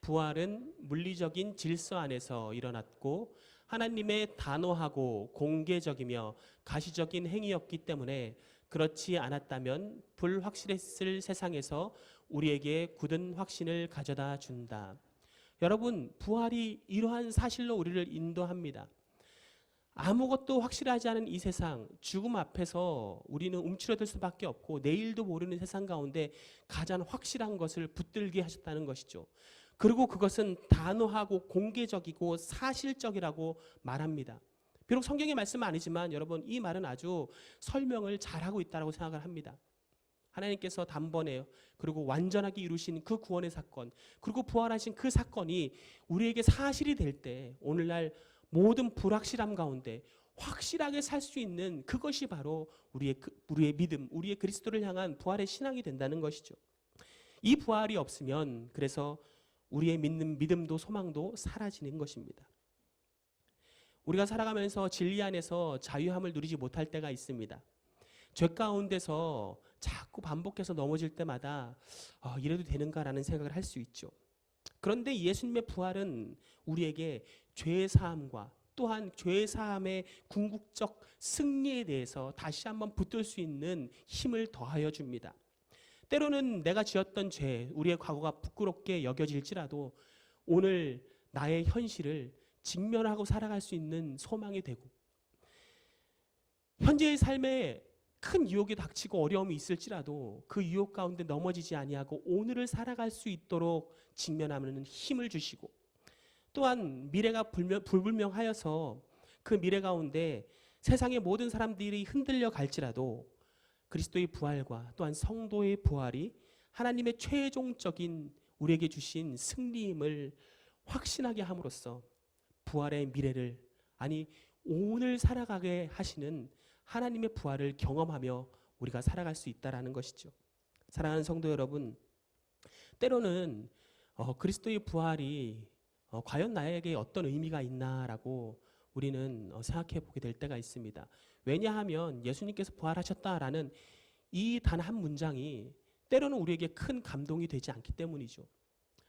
부활은 물리적인 질서 안에서 일어났고 하나님의 단호하고 공개적이며 가시적인 행위였기 때문에 그렇지 않았다면 불확실했을 세상에서 우리에게 굳은 확신을 가져다 준다. 여러분, 부활이 이러한 사실로 우리를 인도합니다. 아무것도 확실하지 않은 이 세상, 죽음 앞에서 우리는 움츠러들 수밖에 없고 내일도 모르는 세상 가운데 가장 확실한 것을 붙들게 하셨다는 것이죠. 그리고 그것은 단호하고 공개적이고 사실적이라고 말합니다. 비록 성경의 말씀은 아니지만 여러분, 이 말은 아주 설명을 잘하고 있다고 생각을 합니다. 하나님께서 단번에 그리고 완전하게 이루신 그 구원의 사건, 그리고 부활하신 그 사건이 우리에게 사실이 될 때 오늘날 모든 불확실함 가운데 확실하게 살 수 있는 그것이 바로 우리의 믿음, 우리의 그리스도를 향한 부활의 신앙이 된다는 것이죠. 이 부활이 없으면 그래서 우리의 믿는 믿음도 소망도 사라지는 것입니다. 우리가 살아가면서 진리 안에서 자유함을 누리지 못할 때가 있습니다. 죄 가운데서 자꾸 반복해서 넘어질 때마다 이래도 되는가라는 생각을 할 수 있죠. 그런데 예수님의 부활은 우리에게 죄의 사함과 또한 죄의 사함의 궁극적 승리에 대해서 다시 한번 붙들 수 있는 힘을 더하여 줍니다. 때로는 내가 지었던 죄, 우리의 과거가 부끄럽게 여겨질지라도 오늘 나의 현실을 직면하고 살아갈 수 있는 소망이 되고 현재의 삶에 큰 유혹이 닥치고 어려움이 있을지라도 그 유혹 가운데 넘어지지 아니하고 오늘을 살아갈 수 있도록 직면하는 힘을 주시고, 또한 미래가 불분명하여서 그 미래 가운데 세상의 모든 사람들이 흔들려 갈지라도 그리스도의 부활과 또한 성도의 부활이 하나님의 최종적인 우리에게 주신 승리임을 확신하게 함으로써 부활의 미래를, 아니 오늘 살아가게 하시는 하나님의 부활을 경험하며 우리가 살아갈 수 있다라는 것이죠. 사랑하는 성도 여러분, 때로는 그리스도의 부활이 과연 나에게 어떤 의미가 있나라고 우리는 생각해 보게 될 때가 있습니다. 왜냐하면 예수님께서 부활하셨다라는 이 단 한 문장이 때로는 우리에게 큰 감동이 되지 않기 때문이죠.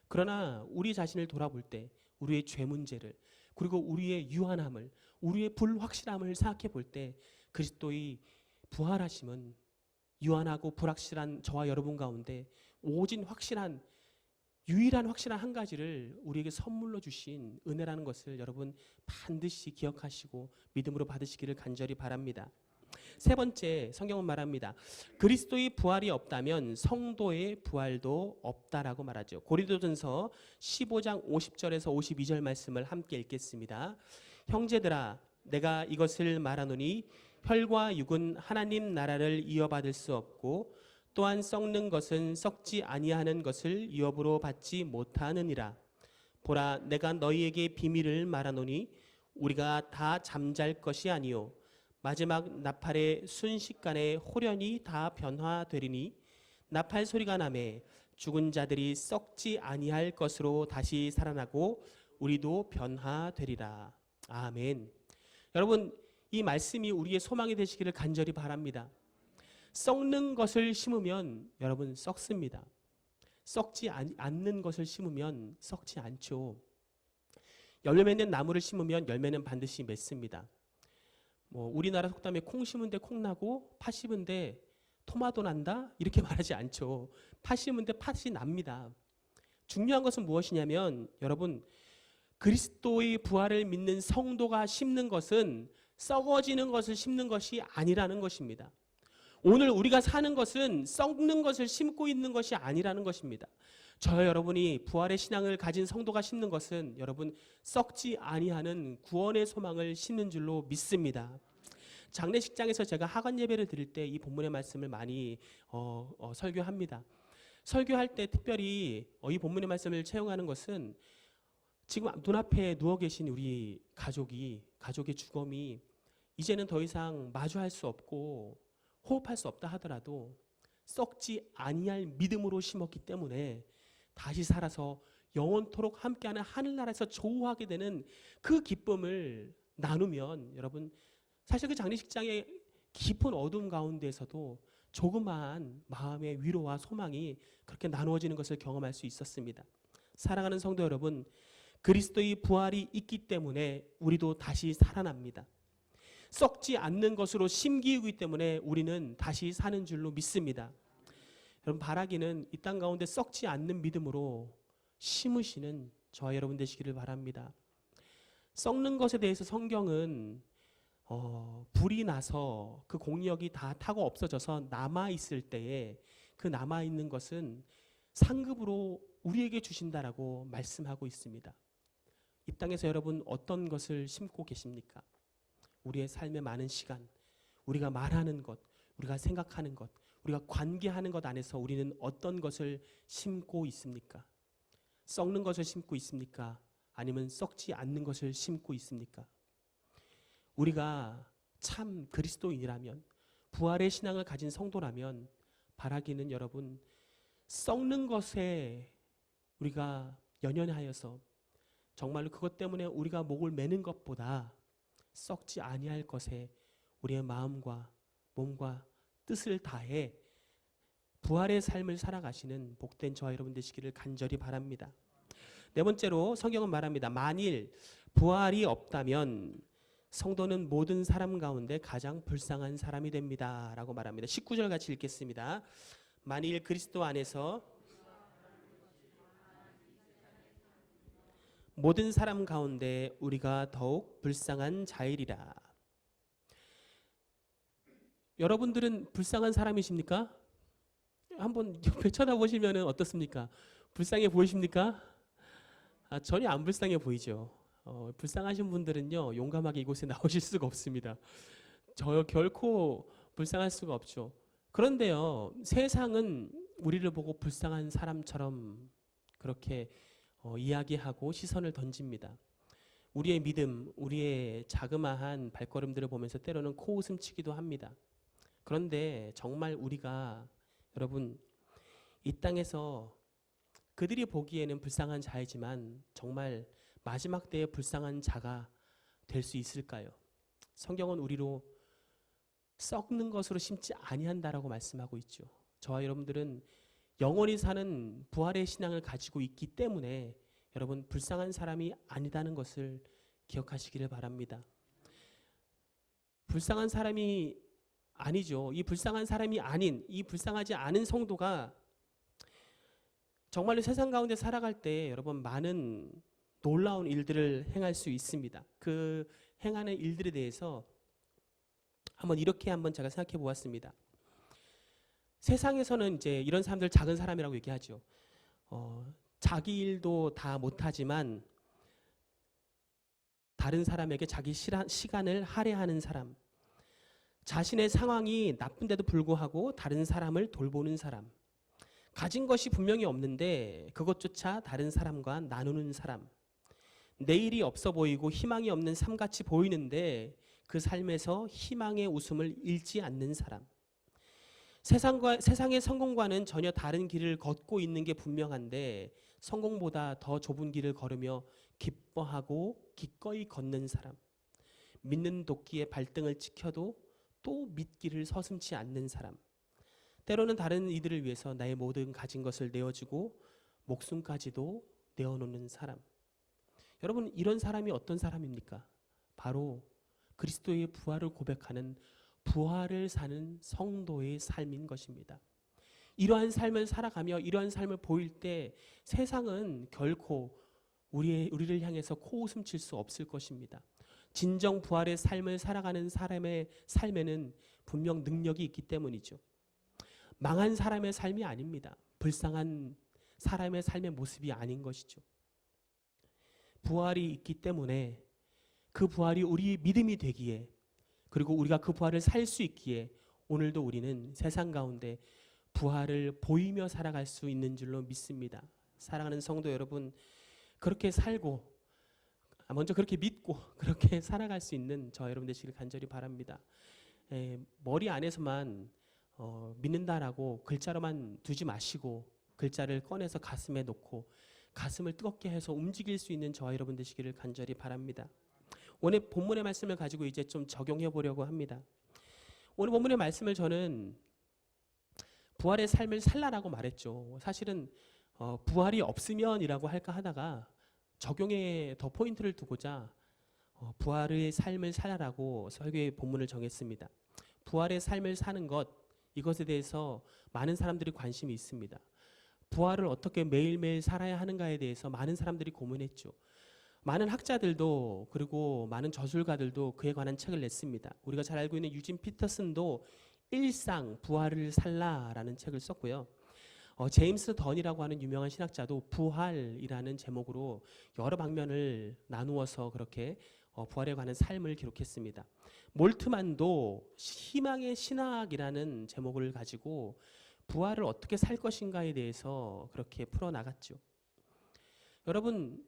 그러나 우리 자신을 돌아볼 때 우리의 죄 문제를, 그리고 우리의 유한함을, 우리의 불확실함을 생각해 볼 때 그리스도의 부활하심은 유한하고 불확실한 저와 여러분 가운데 오직 확실한, 유일한 확실한 한 가지를 우리에게 선물로 주신 은혜라는 것을 여러분 반드시 기억하시고 믿음으로 받으시기를 간절히 바랍니다. 세 번째, 성경은 말합니다. 그리스도의 부활이 없다면 성도의 부활도 없다라고 말하죠. 고린도전서 15장 50절에서 52절 말씀을 함께 읽겠습니다. 형제들아, 내가 이것을 말하노니 혈과 육은 하나님 나라를 이어받을 수 없고 또한 썩는 것은 썩지 아니하는 것을 유업으로 받지 못하느니라. 보라, 내가 너희에게 비밀을 말하노니 우리가 다 잠잘 것이 아니요 마지막 나팔의 순식간에 홀연히 다 변화되리니 나팔 소리가 나매 죽은 자들이 썩지 아니할 것으로 다시 살아나고 우리도 변화되리라. 아멘. 여러분, 이 말씀이 우리의 소망이 되시기를 간절히 바랍니다. 썩는 것을 심으면 여러분 썩습니다. 썩지 않는 것을 심으면 썩지 않죠. 열매 맺는 나무를 심으면 열매는 반드시 맺습니다. 우리나라 속담에 콩 심은 데 콩 나고 팥 심은 데 토마토 난다 이렇게 말하지 않죠. 팥 심은 데 팥이 납니다. 중요한 것은 무엇이냐면 여러분, 그리스도의 부활을 믿는 성도가 심는 것은 썩어지는 것을 심는 것이 아니라는 것입니다. 오늘 우리가 사는 것은 썩는 것을 심고 있는 것이 아니라는 것입니다. 저 여러분이 부활의 신앙을 가진 성도가 심는 것은 여러분 썩지 아니하는 구원의 소망을 심는 줄로 믿습니다. 장례식장에서 제가 하관 예배를 드릴 때 이 본문의 말씀을 많이 설교합니다. 설교할 때 특별히 이 본문의 말씀을 채용하는 것은 지금 눈앞에 누워 계신 우리 가족의 죽음이 이제는 더 이상 마주할 수 없고 호흡할 수 없다 하더라도 썩지 아니할 믿음으로 심었기 때문에 다시 살아서 영원토록 함께하는 하늘나라에서 조우하게 되는 그 기쁨을 나누면 여러분, 사실 그 장례식장의 깊은 어둠 가운데에서도 조그마한 마음의 위로와 소망이 그렇게 나누어지는 것을 경험할 수 있었습니다. 사랑하는 성도 여러분, 그리스도의 부활이 있기 때문에 우리도 다시 살아납니다. 썩지 않는 것으로 심기이기 때문에 우리는 다시 사는 줄로 믿습니다. 여러분, 바라기는 이 땅 가운데 썩지 않는 믿음으로 심으시는 저와 여러분 되시기를 바랍니다. 썩는 것에 대해서 성경은 불이 나서 그 공력이 다 타고 없어져서 남아있을 때에 그 남아있는 것은 상급으로 우리에게 주신다라고 말씀하고 있습니다. 이 땅에서 여러분 어떤 것을 심고 계십니까? 우리의 삶의 많은 시간, 우리가 말하는 것, 우리가 생각하는 것, 우리가 관계하는 것 안에서 우리는 어떤 것을 심고 있습니까? 썩는 것을 심고 있습니까? 아니면 썩지 않는 것을 심고 있습니까? 우리가 참 그리스도인이라면, 부활의 신앙을 가진 성도라면 바라기는 여러분, 썩는 것에 우리가 연연하여서 정말로 그것 때문에 우리가 목을 매는 것보다 썩지 아니할 것에 우리의 마음과 몸과 뜻을 다해 부활의 삶을 살아가시는 복된 저와 여러분 되시기를 간절히 바랍니다. 네 번째로 성경은 말합니다. 만일 부활이 없다면 성도는 모든 사람 가운데 가장 불쌍한 사람이 됩니다 라고 말합니다. 19절 같이 읽겠습니다. 만일 그리스도 안에서 모든 사람 가운데 우리가 더욱 불쌍한 자이리라. 여러분들은 불쌍한 사람이십니까? 한번 옆에 쳐다보시면 어떻습니까? 불쌍해 보이십니까? 전혀 안 불쌍해 보이죠. 불쌍하신 분들은요, 용감하게 이곳에 나오실 수가 없습니다. 저 결코 불쌍할 수가 없죠. 그런데요, 세상은 우리를 보고 불쌍한 사람처럼 그렇게 이야기하고 시선을 던집니다. 우리의 믿음, 우리의 자그마한 발걸음들을 보면서 때로는 코웃음치기도 합니다. 그런데 정말 우리가 여러분 이 땅에서 그들이 보기에는 불쌍한 자이지만 정말 마지막 때에 불쌍한 자가 될 수 있을까요? 성경은 우리로 썩는 것으로 심지 아니한다라고 말씀하고 있죠. 저와 여러분들은 영원히 사는 부활의 신앙을 가지고 있기 때문에 여러분 불쌍한 사람이 아니다는 것을 기억하시기를 바랍니다. 불쌍한 사람이 아니죠. 이 불쌍한 사람이 아닌, 이 불쌍하지 않은 성도가 정말로 세상 가운데 살아갈 때 여러분 많은 놀라운 일들을 행할 수 있습니다. 그 행하는 일들에 대해서 이렇게 제가 생각해 보았습니다. 세상에서는 이제 이런 사람들 작은 사람이라고 얘기하죠. 자기 일도 다 못하지만 다른 사람에게 자기 시간을 할애하는 사람, 자신의 상황이 나쁜데도 불구하고 다른 사람을 돌보는 사람, 가진 것이 분명히 없는데 그것조차 다른 사람과 나누는 사람, 내일이 없어 보이고 희망이 없는 삶같이 보이는데 그 삶에서 희망의 웃음을 잃지 않는 사람, 세상의 성공과는 전혀 다른 길을 걷고 있는 게 분명한데 성공보다 더 좁은 길을 걸으며 기뻐하고 기꺼이 걷는 사람, 믿는 도끼의 발등을 찍혀도 또 믿기를 서슴지 않는 사람, 때로는 다른 이들을 위해서 나의 모든 가진 것을 내어주고 목숨까지도 내어놓는 사람. 여러분, 이런 사람이 어떤 사람입니까? 바로 그리스도의 부활을 고백하는 부활을 사는 성도의 삶인 것입니다. 이러한 삶을 살아가며 이러한 삶을 보일 때 세상은 결코 우리를 향해서 코웃음 칠 수 없을 것입니다. 진정 부활의 삶을 살아가는 사람의 삶에는 분명 능력이 있기 때문이죠. 망한 사람의 삶이 아닙니다. 불쌍한 사람의 삶의 모습이 아닌 것이죠. 부활이 있기 때문에 그 부활이 우리의 믿음이 되기에, 그리고 우리가 그 부활을 살 수 있기에 오늘도 우리는 세상 가운데 부활을 보이며 살아갈 수 있는 줄로 믿습니다. 사랑하는 성도 여러분, 그렇게 살고 먼저 그렇게 믿고 그렇게 살아갈 수 있는 저 여러분 되시길 간절히 바랍니다. 머리 안에서만 믿는다라고 글자로만 두지 마시고 글자를 꺼내서 가슴에 놓고 가슴을 뜨겁게 해서 움직일 수 있는 저와 여러분 되시기를 간절히 바랍니다. 오늘 본문의 말씀을 가지고 이제 좀 적용해 보려고 합니다. 오늘 본문의 말씀을 저는 부활의 삶을 살라라고 말했죠. 사실은 부활이 없으면이라고 할까 하다가 적용에 더 포인트를 두고자 부활의 삶을 살라라고 설교의 본문을 정했습니다. 부활의 삶을 사는 것, 이것에 대해서 많은 사람들이 관심이 있습니다. 부활을 어떻게 매일매일 살아야 하는가에 대해서 많은 사람들이 고민했죠. 많은 학자들도 그리고 많은 저술가들도 그에 관한 책을 냈습니다. 우리가 잘 알고 있는 유진 피터슨도 일상 부활을 살라라는 책을 썼고요. 제임스 던이라고 하는 유명한 신학자도 부활이라는 제목으로 여러 방면을 나누어서 그렇게 부활에 관한 삶을 기록했습니다. 몰트만도 희망의 신학이라는 제목을 가지고 부활을 어떻게 살 것인가에 대해서 그렇게 풀어나갔죠. 여러분,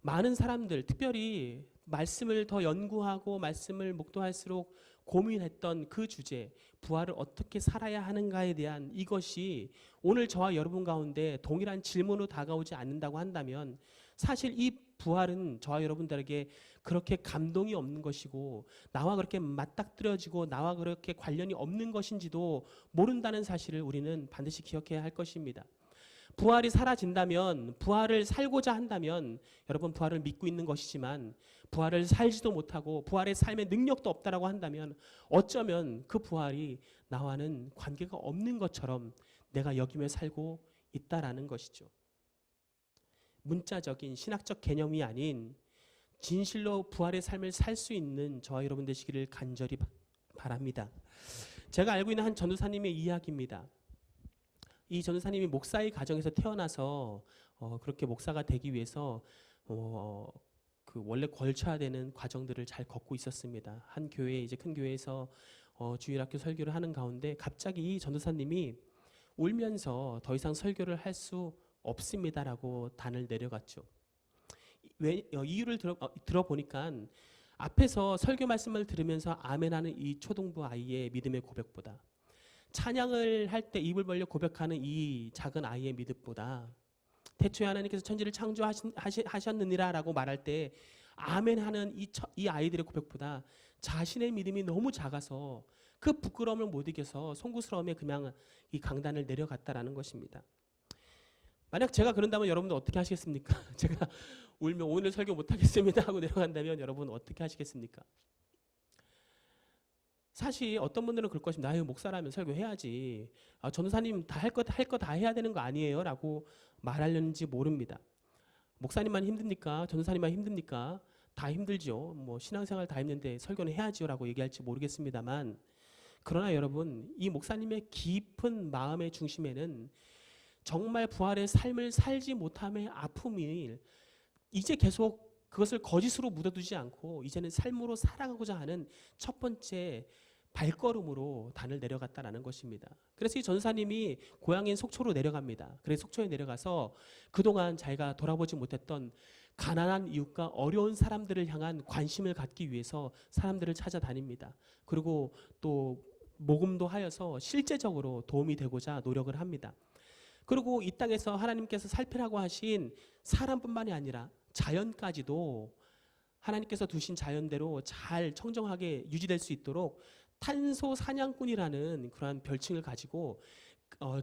많은 사람들, 특별히 말씀을 더 연구하고 말씀을 목도할수록 고민했던 그 주제, 부활을 어떻게 살아야 하는가에 대한 이것이 오늘 저와 여러분 가운데 동일한 질문으로 다가오지 않는다고 한다면 사실 이 부활은 저와 여러분들에게 그렇게 감동이 없는 것이고 나와 그렇게 맞닥뜨려지고 나와 그렇게 관련이 없는 것인지도 모른다는 사실을 우리는 반드시 기억해야 할 것입니다. 부활이 사라진다면, 부활을 살고자 한다면 여러분 부활을 믿고 있는 것이지만 부활을 살지도 못하고 부활의 삶의 능력도 없다라고 한다면 어쩌면 그 부활이 나와는 관계가 없는 것처럼 내가 여기며 살고 있다라는 것이죠. 문자적인 신학적 개념이 아닌 진실로 부활의 삶을 살 수 있는 저와 여러분 되시기를 간절히 바랍니다. 제가 알고 있는 한 전도사님의 이야기입니다. 이 전도사님이 목사의 가정에서 태어나서 그렇게 목사가 되기 위해서 그 원래 걸쳐야 되는 과정들을 잘 걷고 있었습니다. 한 교회, 이제 큰 교회에서 주일학교 설교를 하는 가운데 갑자기 이 전도사님이 울면서 더 이상 설교를 할 수 없습니다라고 단을 내려갔죠. 이유를 들어보니까 앞에서 설교 말씀을 들으면서 아멘하는 이 초등부 아이의 믿음의 고백보다, 찬양을 할 때 입을 벌려 고백하는 이 작은 아이의 믿음보다, 태초에 하나님께서 천지를 창조하셨느니라라고 말할 때 아멘하는 이 아이들의 고백보다 자신의 믿음이 너무 작아서 그 부끄러움을 못 이겨서 송구스러움에 그냥 이 강단을 내려갔다라는 것입니다. 만약 제가 그런다면 여러분들 어떻게 하시겠습니까? 제가 울면 오늘 설교 못하겠습니다 하고 내려간다면 여러분 어떻게 하시겠습니까? 사실 어떤 분들은 그럴 것입니다. 아유, 목사라면 설교해야지. 전도사님 다 할 거 다 해야 되는 거 아니에요? 라고 말하려는지 모릅니다. 목사님만 힘듭니까? 전도사님만 힘듭니까? 다 힘들죠. 뭐 신앙생활 다 힘든데 설교는 해야지요 라고 얘기할지 모르겠습니다만, 그러나 여러분, 이 목사님의 깊은 마음의 중심에는 정말 부활의 삶을 살지 못함의 아픔이 이제 계속 그것을 거짓으로 묻어두지 않고 이제는 삶으로 살아가고자 하는 첫 번째 발걸음으로 단을 내려갔다라는 것입니다. 그래서 이 전사님이 고향인 속초로 내려갑니다. 그래서 속초에 내려가서 그동안 자기가 돌아보지 못했던 가난한 이웃과 어려운 사람들을 향한 관심을 갖기 위해서 사람들을 찾아다닙니다. 그리고 또 모금도 하여서 실제적으로 도움이 되고자 노력을 합니다. 그리고 이 땅에서 하나님께서 살피라고 하신 사람뿐만이 아니라 자연까지도 하나님께서 두신 자연대로 잘 청정하게 유지될 수 있도록 탄소 사냥꾼이라는 그러한 별칭을 가지고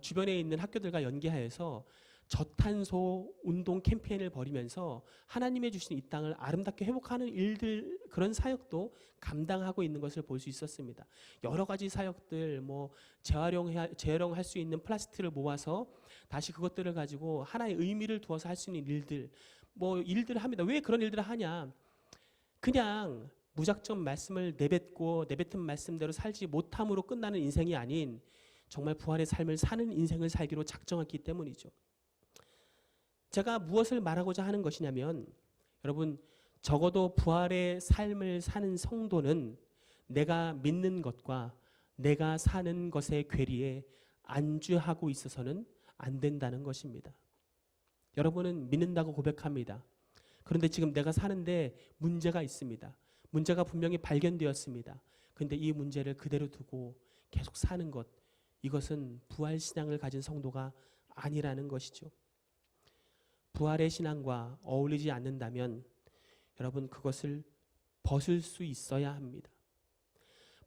주변에 있는 학교들과 연계하여서 저탄소 운동 캠페인을 벌이면서 하나님의 주신 이 땅을 아름답게 회복하는 일들, 그런 사역도 감당하고 있는 것을 볼 수 있었습니다. 여러 가지 사역들, 뭐 재활용할 수 있는 플라스틱을 모아서 다시 그것들을 가지고 하나의 의미를 두어서 할 수 있는 일들, 뭐 일들을 합니다. 왜 그런 일들을 하냐? 그냥 무작정 말씀을 내뱉은 말씀대로 살지 못함으로 끝나는 인생이 아닌 정말 부활의 삶을 사는 인생을 살기로 작정했기 때문이죠. 제가 무엇을 말하고자 하는 것이냐면, 여러분, 적어도 부활의 삶을 사는 성도는 내가 믿는 것과 내가 사는 것의 괴리에 안주하고 있어서는 안 된다는 것입니다. 여러분은 믿는다고 고백합니다. 그런데 지금 내가 사는데 문제가 있습니다. 문제가 분명히 발견되었습니다. 그런데 이 문제를 그대로 두고 계속 사는 것, 이것은 부활 신앙을 가진 성도가 아니라는 것이죠. 부활의 신앙과 어울리지 않는다면 여러분, 그것을 벗을 수 있어야 합니다.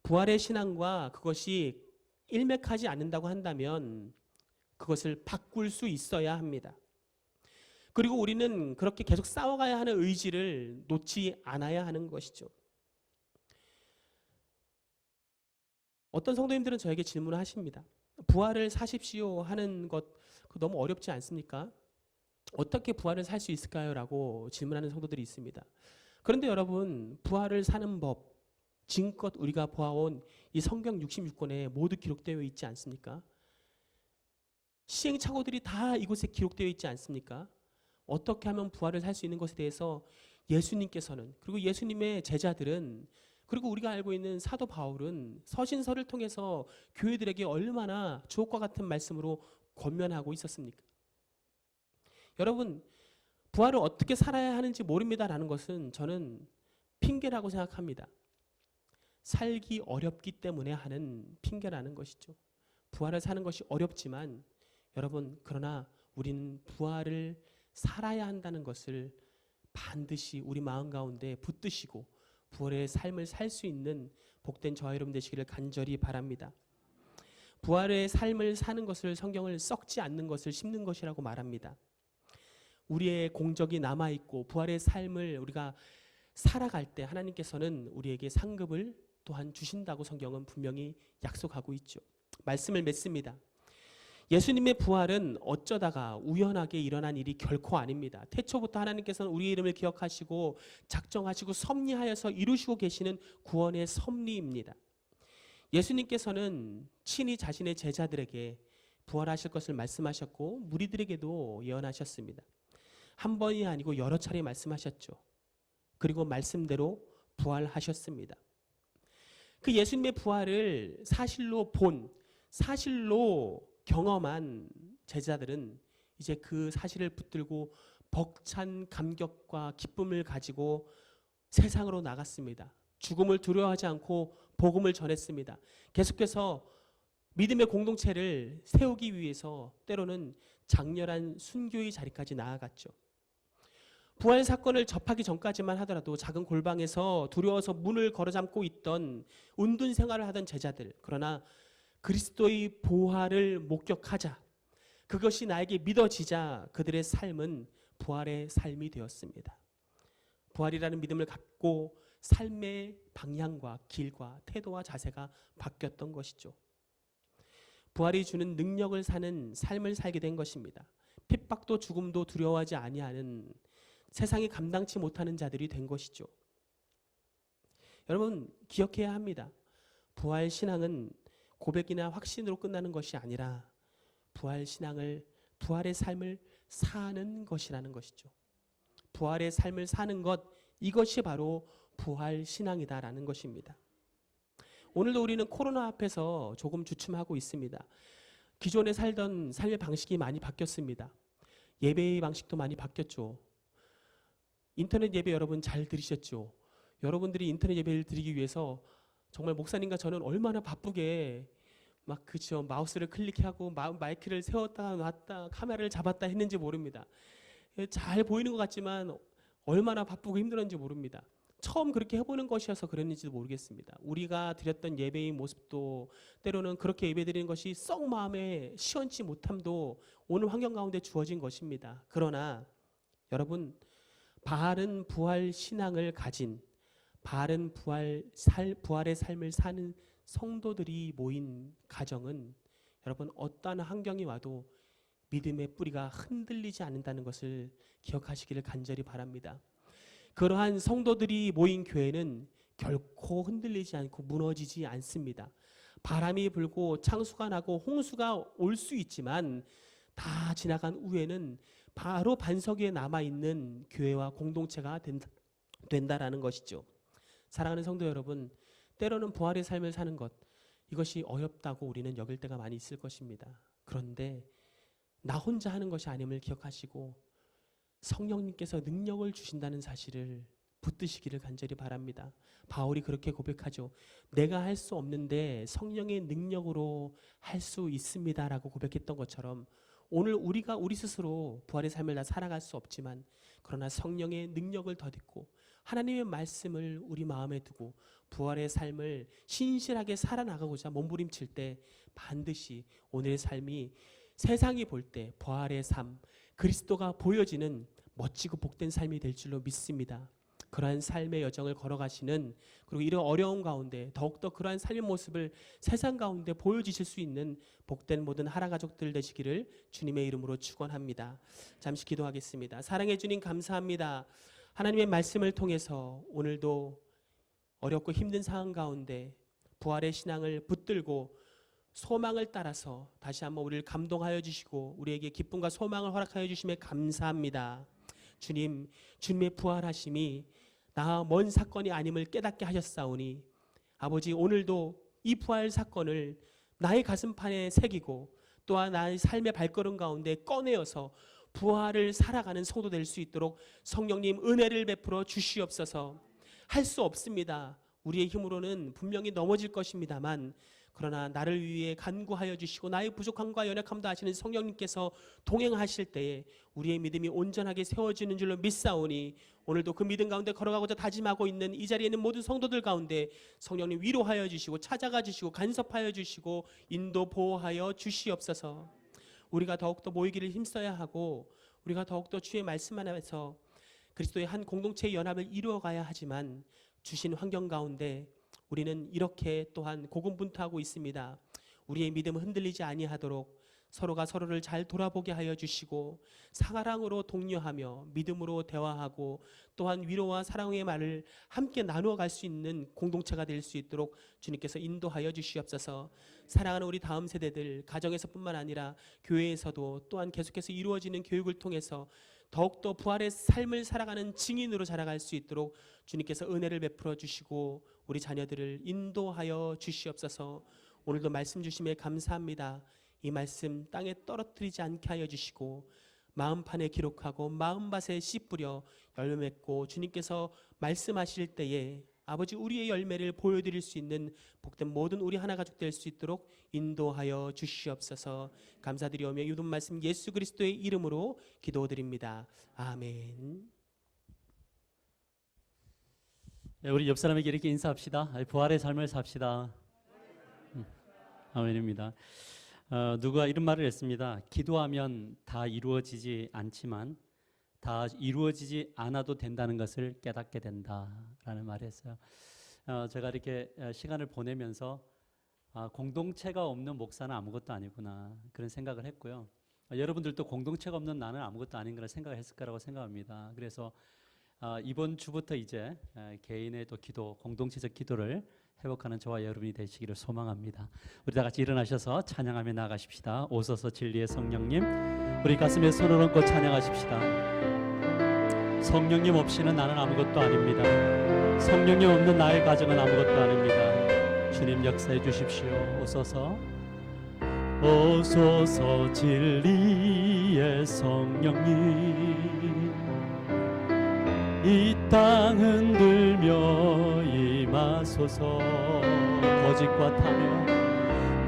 부활의 신앙과 그것이 일맥하지 않는다고 한다면 그것을 바꿀 수 있어야 합니다. 그리고 우리는 그렇게 계속 싸워가야 하는 의지를 놓지 않아야 하는 것이죠. 어떤 성도님들은 저에게 질문을 하십니다. 부활을 사십시오 하는 것 너무 어렵지 않습니까? 어떻게 부활을 살 수 있을까요? 라고 질문하는 성도들이 있습니다. 그런데 여러분, 부활을 사는 법, 지금껏 우리가 보아온 이 성경 66권에 모두 기록되어 있지 않습니까? 시행착오들이 다 이곳에 기록되어 있지 않습니까? 어떻게 하면 부활을 살 수 있는 것에 대해서 예수님께서는, 그리고 예수님의 제자들은, 그리고 우리가 알고 있는 사도 바울은 서신서를 통해서 교회들에게 얼마나 주옥과 같은 말씀으로 권면하고 있었습니까? 여러분, 부활을 어떻게 살아야 하는지 모릅니다라는 것은 저는 핑계라고 생각합니다. 살기 어렵기 때문에 하는 핑계라는 것이죠. 부활을 사는 것이 어렵지만 여러분, 그러나 우리는 부활을 살아야 한다는 것을 반드시 우리 마음 가운데 붙드시고 부활의 삶을 살 수 있는 복된 저와 여러분 되시기를 간절히 바랍니다. 부활의 삶을 사는 것을 성경을 썩지 않는 것을 심는 것이라고 말합니다. 우리의 공적이 남아있고 부활의 삶을 우리가 살아갈 때 하나님께서는 우리에게 상급을 또한 주신다고 성경은 분명히 약속하고 있죠. 말씀을 맺습니다. 예수님의 부활은 어쩌다가 우연하게 일어난 일이 결코 아닙니다. 태초부터 하나님께서는 우리의 이름을 기억하시고 작정하시고 섭리하여서 이루시고 계시는 구원의 섭리입니다. 예수님께서는 친히 자신의 제자들에게 부활하실 것을 말씀하셨고 무리들에게도 예언하셨습니다. 한 번이 아니고 여러 차례 말씀하셨죠. 그리고 말씀대로 부활하셨습니다. 그 예수님의 부활을 사실로 본, 사실로 경험한 제자들은 이제 그 사실을 붙들고 벅찬 감격과 기쁨을 가지고 세상으로 나갔습니다. 죽음을 두려워하지 않고 복음을 전했습니다. 계속해서 믿음의 공동체를 세우기 위해서 때로는 장렬한 순교의 자리까지 나아갔죠. 부활 사건을 접하기 전까지만 하더라도 작은 골방에서 두려워서 문을 걸어잠고 있던 운둔 생활을 하던 제자들, 그러나 그리스도의 부활을 목격하자, 그것이 나에게 믿어지자 그들의 삶은 부활의 삶이 되었습니다. 부활이라는 믿음을 갖고 삶의 방향과 길과 태도와 자세가 바뀌었던 것이죠. 부활이 주는 능력을 사는 삶을 살게 된 것입니다. 핍박도 죽음도 두려워하지 아니하는 세상이 감당치 못하는 자들이 된 것이죠. 여러분 기억해야 합니다. 부활 신앙은 고백이나 확신으로 끝나는 것이 아니라 부활 신앙을, 부활의 삶을 사는 것이라는 것이죠. 부활의 삶을 사는 것, 이것이 바로 부활 신앙이다라는 것입니다. 오늘도 우리는 코로나 앞에서 조금 주춤하고 있습니다. 기존에 살던 삶의 방식이 많이 바뀌었습니다. 예배의 방식도 많이 바뀌었죠. 인터넷 예배 여러분 잘 들으셨죠? 여러분들이 인터넷 예배를 드리기 위해서 정말 목사님과 저는 얼마나 바쁘게 막 그죠, 마우스를 클릭하고 마이크를 세웠다 놨다 카메라를 잡았다 했는지 모릅니다. 잘 보이는 것 같지만 얼마나 바쁘고 힘들었는지 모릅니다. 처음 그렇게 해보는 것이어서 그랬는지도 모르겠습니다. 우리가 드렸던 예배의 모습도 때로는 그렇게 예배드리는 것이 썩 마음에 시원치 못함도 오늘 환경 가운데 주어진 것입니다. 그러나 여러분, 바른 부활 신앙을 가진, 바른 부활의 삶을 사는 성도들이 모인 가정은 여러분 어떠한 환경이 와도 믿음의 뿌리가 흔들리지 않는다는 것을 기억하시기를 간절히 바랍니다. 그러한 성도들이 모인 교회는 결코 흔들리지 않고 무너지지 않습니다. 바람이 불고 창수가 나고 홍수가 올 수 있지만 다 지나간 후에는 바로 반석 위에 남아있는 교회와 공동체가 된다라는 것이죠. 사랑하는 성도 여러분, 때로는 부활의 삶을 사는 것, 이것이 어렵다고 우리는 여길 때가 많이 있을 것입니다. 그런데 나 혼자 하는 것이 아님을 기억하시고 성령님께서 능력을 주신다는 사실을 붙드시기를 간절히 바랍니다. 바울이 그렇게 고백하죠. 내가 할 수 없는데 성령의 능력으로 할 수 있습니다라고 고백했던 것처럼 오늘 우리가 우리 스스로 부활의 삶을 다 살아갈 수 없지만 그러나 성령의 능력을 더듬고 하나님의 말씀을 우리 마음에 두고 부활의 삶을 신실하게 살아나가고자 몸부림칠 때 반드시 오늘의 삶이 세상이 볼 때 부활의 삶, 그리스도가 보여지는 멋지고 복된 삶이 될 줄로 믿습니다. 그러한 삶의 여정을 걸어가시는, 그리고 이런 어려운 가운데 더욱더 그러한 삶의 모습을 세상 가운데 보여주실 수 있는 복된 모든 하나 가족들 되시기를 주님의 이름으로 축원합니다. 잠시 기도하겠습니다. 사랑해 주님 감사합니다. 하나님의 말씀을 통해서 오늘도 어렵고 힘든 상황 가운데 부활의 신앙을 붙들고 소망을 따라서 다시 한번 우리를 감동하여 주시고 우리에게 기쁨과 소망을 허락하여 주심에 감사합니다. 주님, 주님의 부활하심이 나 먼 사건이 아님을 깨닫게 하셨사오니 아버지, 오늘도 이 부활 사건을 나의 가슴판에 새기고 또한 나의 삶의 발걸음 가운데 꺼내어서 부활을 살아가는 성도 될 수 있도록 성령님 은혜를 베풀어 주시옵소서. 할 수 없습니다. 우리의 힘으로는 분명히 넘어질 것입니다만 그러나 나를 위해 간구하여 주시고 나의 부족함과 연약함도 아시는 성령님께서 동행하실 때에 우리의 믿음이 온전하게 세워지는 줄로 믿사오니 오늘도 그 믿음 가운데 걸어가고자 다짐하고 있는 이 자리에 있는 모든 성도들 가운데 성령님 위로하여 주시고 찾아가 주시고 간섭하여 주시고 인도 보호하여 주시옵소서. 우리가 더욱더 모이기를 힘써야 하고 우리가 더욱더 주의 말씀 안에서 그리스도의 한 공동체의 연합을 이루어가야 하지만 주신 환경 가운데 우리는 이렇게 또한 고군분투하고 있습니다. 우리의 믿음은 흔들리지 아니하도록 서로가 서로를 잘 돌아보게 하여 주시고 사랑으로 독려하며 믿음으로 대화하고 또한 위로와 사랑의 말을 함께 나누어 갈 수 있는 공동체가 될 수 있도록 주님께서 인도하여 주시옵소서. 사랑하는 우리 다음 세대들 가정에서뿐만 아니라 교회에서도 또한 계속해서 이루어지는 교육을 통해서 더욱더 부활의 삶을 살아가는 증인으로 자라갈 수 있도록 주님께서 은혜를 베풀어 주시고 우리 자녀들을 인도하여 주시옵소서. 오늘도 말씀 주심에 감사합니다. 이 말씀 땅에 떨어뜨리지 않게 하여 주시고 마음판에 기록하고 마음밭에 씨 뿌려 열매 맺고 주님께서 말씀하실 때에 아버지 우리의 열매를 보여드릴 수 있는 복된 모든 우리 하나 가족 될 수 있도록 인도하여 주시옵소서. 감사드리오며 이웃 말씀 예수 그리스도의 이름으로 기도드립니다. 아멘. 우리 옆 사람에게 이렇게 인사합시다. 부활의 삶을 삽시다. 아멘입니다. 누가 이런 말을 했습니다. 기도하면 다 이루어지지 않지만 다 이루어지지 않아도 된다는 것을 깨닫게 된다라는 말을 했어요. 제가 이렇게 시간을 보내면서 공동체가 없는 목사는 아무것도 아니구나 그런 생각을 했고요. 여러분들도 공동체가 없는 나는 아무것도 아닌 거라 생각을 했을 거라고 생각합니다. 그래서 이번 주부터 이제 개인의 또 기도, 공동체적 기도를 회복하는 저와 여러분이 되시기를 소망합니다. 우리 다 같이 일어나셔서 찬양하며 나가십시다. 오소서 진리의 성령님, 우리 가슴에 손을 얹고 찬양하십시다. 성령님 없이는 나는 아무것도 아닙니다. 성령님 없는 나의 가정은 아무것도 아닙니다. 주님 역사해 주십시오. 오소서, 오소서 진리의 성령님, 이 땅 흔들며 임하소서.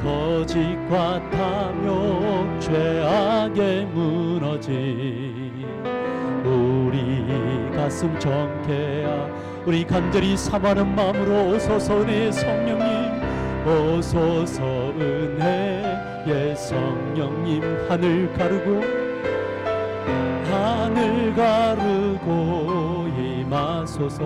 거짓과 탐욕 죄악에 무너진 우리 가슴 정케야 우리 간절히 사모하는 마음으로 오소서 은혜의 성령님, 오소서 은혜의 성령님, 하늘 가르고 임하소서.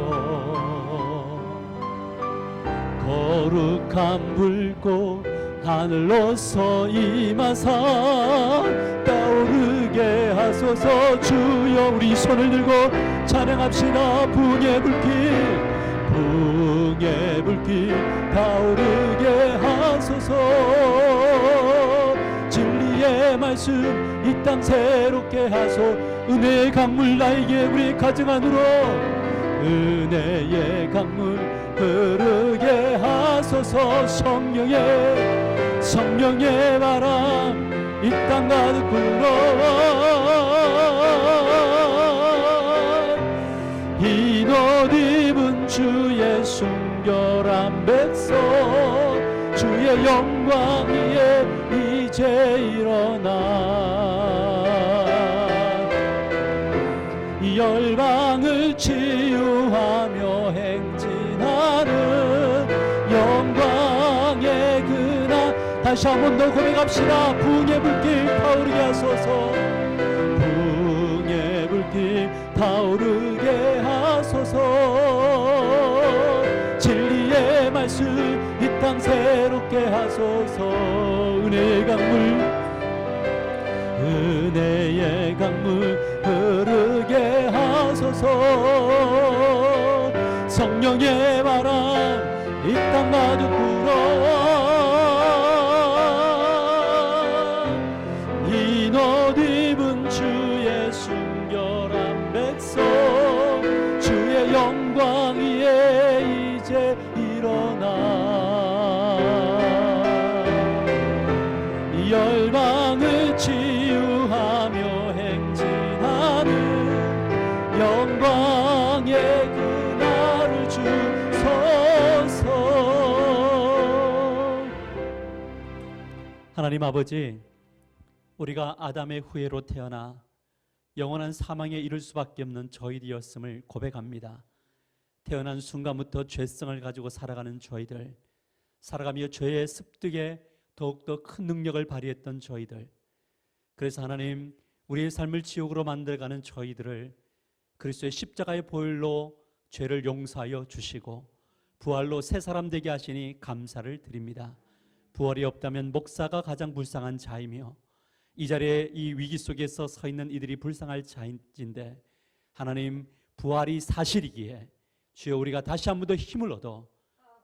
거룩한 불꽃 하늘로서 임하사 떠오르게 하소서. 주여 우리 손을 들고 찬양합시다. 붕의 불길 타오르게 하소서. 진리의 말씀 이 땅 새롭게 하소. 은혜의 강물 나에게 우리 가정 안으로 은혜의 강물 흐르게 하소서. 성령의 바람 이 땅 가득 불러와 흰 옷 입은 주의 순결한 백성 주의 영광 위에 이제 일어나 열방을 치유하며 행진하는 영광의 그날 다시 한 번 더 고백합시다. 붕의 불길 타오르게 하소서. 붕의 불길 타오르게 하소서. 진리의 말씀 이 땅 새롭게 하소서. 은혜의 강물 흐르게 하소서. 성령의 바람 이 땅 가득 불어와 흰 옷 입은 주의 순결한 백성 주의 영광 위에 이제 일어나 열방을 치유하며 행진하는 영광의 그날을 주소서. 하나님 아버지, 우리가 아담의 후예로 태어나 영원한 사망에 이를 수밖에 없는 저희들이었음을 고백합니다. 태어난 순간부터 죄성을 가지고 살아가는 저희들, 살아가며 죄의 습득에 더욱더 큰 능력을 발휘했던 저희들, 그래서 하나님 우리의 삶을 지옥으로 만들어가는 저희들을 그리스도의 십자가의 보혈로 죄를 용서하여 주시고 부활로 새 사람 되게 하시니 감사를 드립니다. 부활이 없다면 목사가 가장 불쌍한 자이며 이 자리에 이 위기 속에서 서 있는 이들이 불쌍할 자인데 하나님 부활이 사실이기에 주여 우리가 다시 한 번 더 힘을 얻어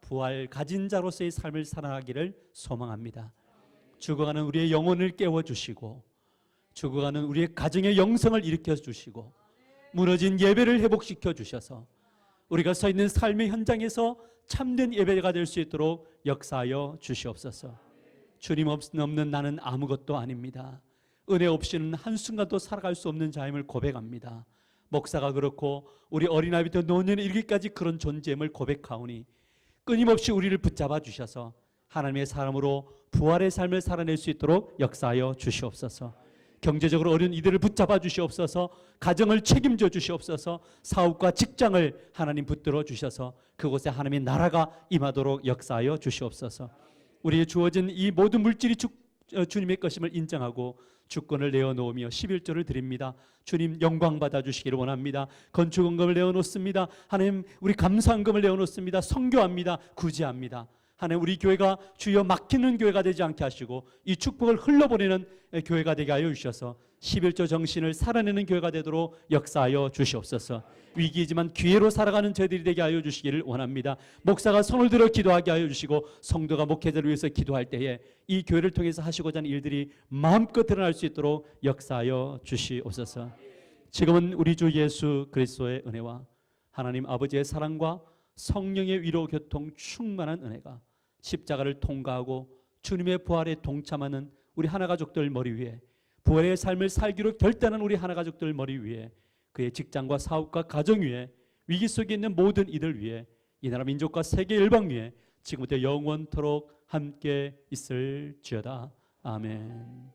부활 가진 자로서의 삶을 살아가기를 소망합니다. 죽어가는 우리의 영혼을 깨워주시고 죽어가는 우리의 가정의 영성을 일으켜 주시고 무너진 예배를 회복시켜 주셔서 우리가 서 있는 삶의 현장에서 참된 예배가 될 수 있도록 역사하여 주시옵소서. 주님 없는 나는 아무것도 아닙니다. 은혜 없이는 한순간도 살아갈 수 없는 자임을 고백합니다. 목사가 그렇고 우리 어린아이부터 노년에 이르기까지 그런 존재임을 고백하오니 끊임없이 우리를 붙잡아 주셔서 하나님의 사람으로 부활의 삶을 살아낼 수 있도록 역사하여 주시옵소서. 경제적으로 어려운 이들을 붙잡아 주시옵소서. 가정을 책임져 주시옵소서. 사업과 직장을 하나님 붙들어 주셔서 그곳에 하나님의 나라가 임하도록 역사하여 주시옵소서. 우리의 주어진 이 모든 물질이 주님의 것임을 인정하고 주권을 내어놓으며 11조를 드립니다. 주님 영광 받아주시기를 원합니다. 건축원금을 내어놓습니다. 하나님 우리 감사원금을 내어놓습니다. 선교합니다. 구제합니다. 하나님 우리 교회가 주여 막히는 교회가 되지 않게 하시고 이 축복을 흘러보내는 교회가 되게 하여 주셔서 11조 정신을 살아내는 교회가 되도록 역사하여 주시옵소서. 위기이지만 기회로 살아가는 저희들이 되게 하여 주시기를 원합니다. 목사가 손을 들어 기도하게 하여 주시고 성도가 목회자를 위해서 기도할 때에 이 교회를 통해서 하시고자 하는 일들이 마음껏 드러날 수 있도록 역사하여 주시옵소서. 지금은 우리 주 예수 그리스도의 은혜와 하나님 아버지의 사랑과 성령의 위로 교통 충만한 은혜가 십자가를 통과하고 주님의 부활에 동참하는 우리 하나가족들 머리 위에 부활의 삶을 살기로 결단한 우리 하나가족들 머리 위에 그의 직장과 사업과 가정 위에 위기 속에 있는 모든 이들 위에 이 나라 민족과 세계 열방 위에 지금부터 영원토록 함께 있을지어다. 아멘.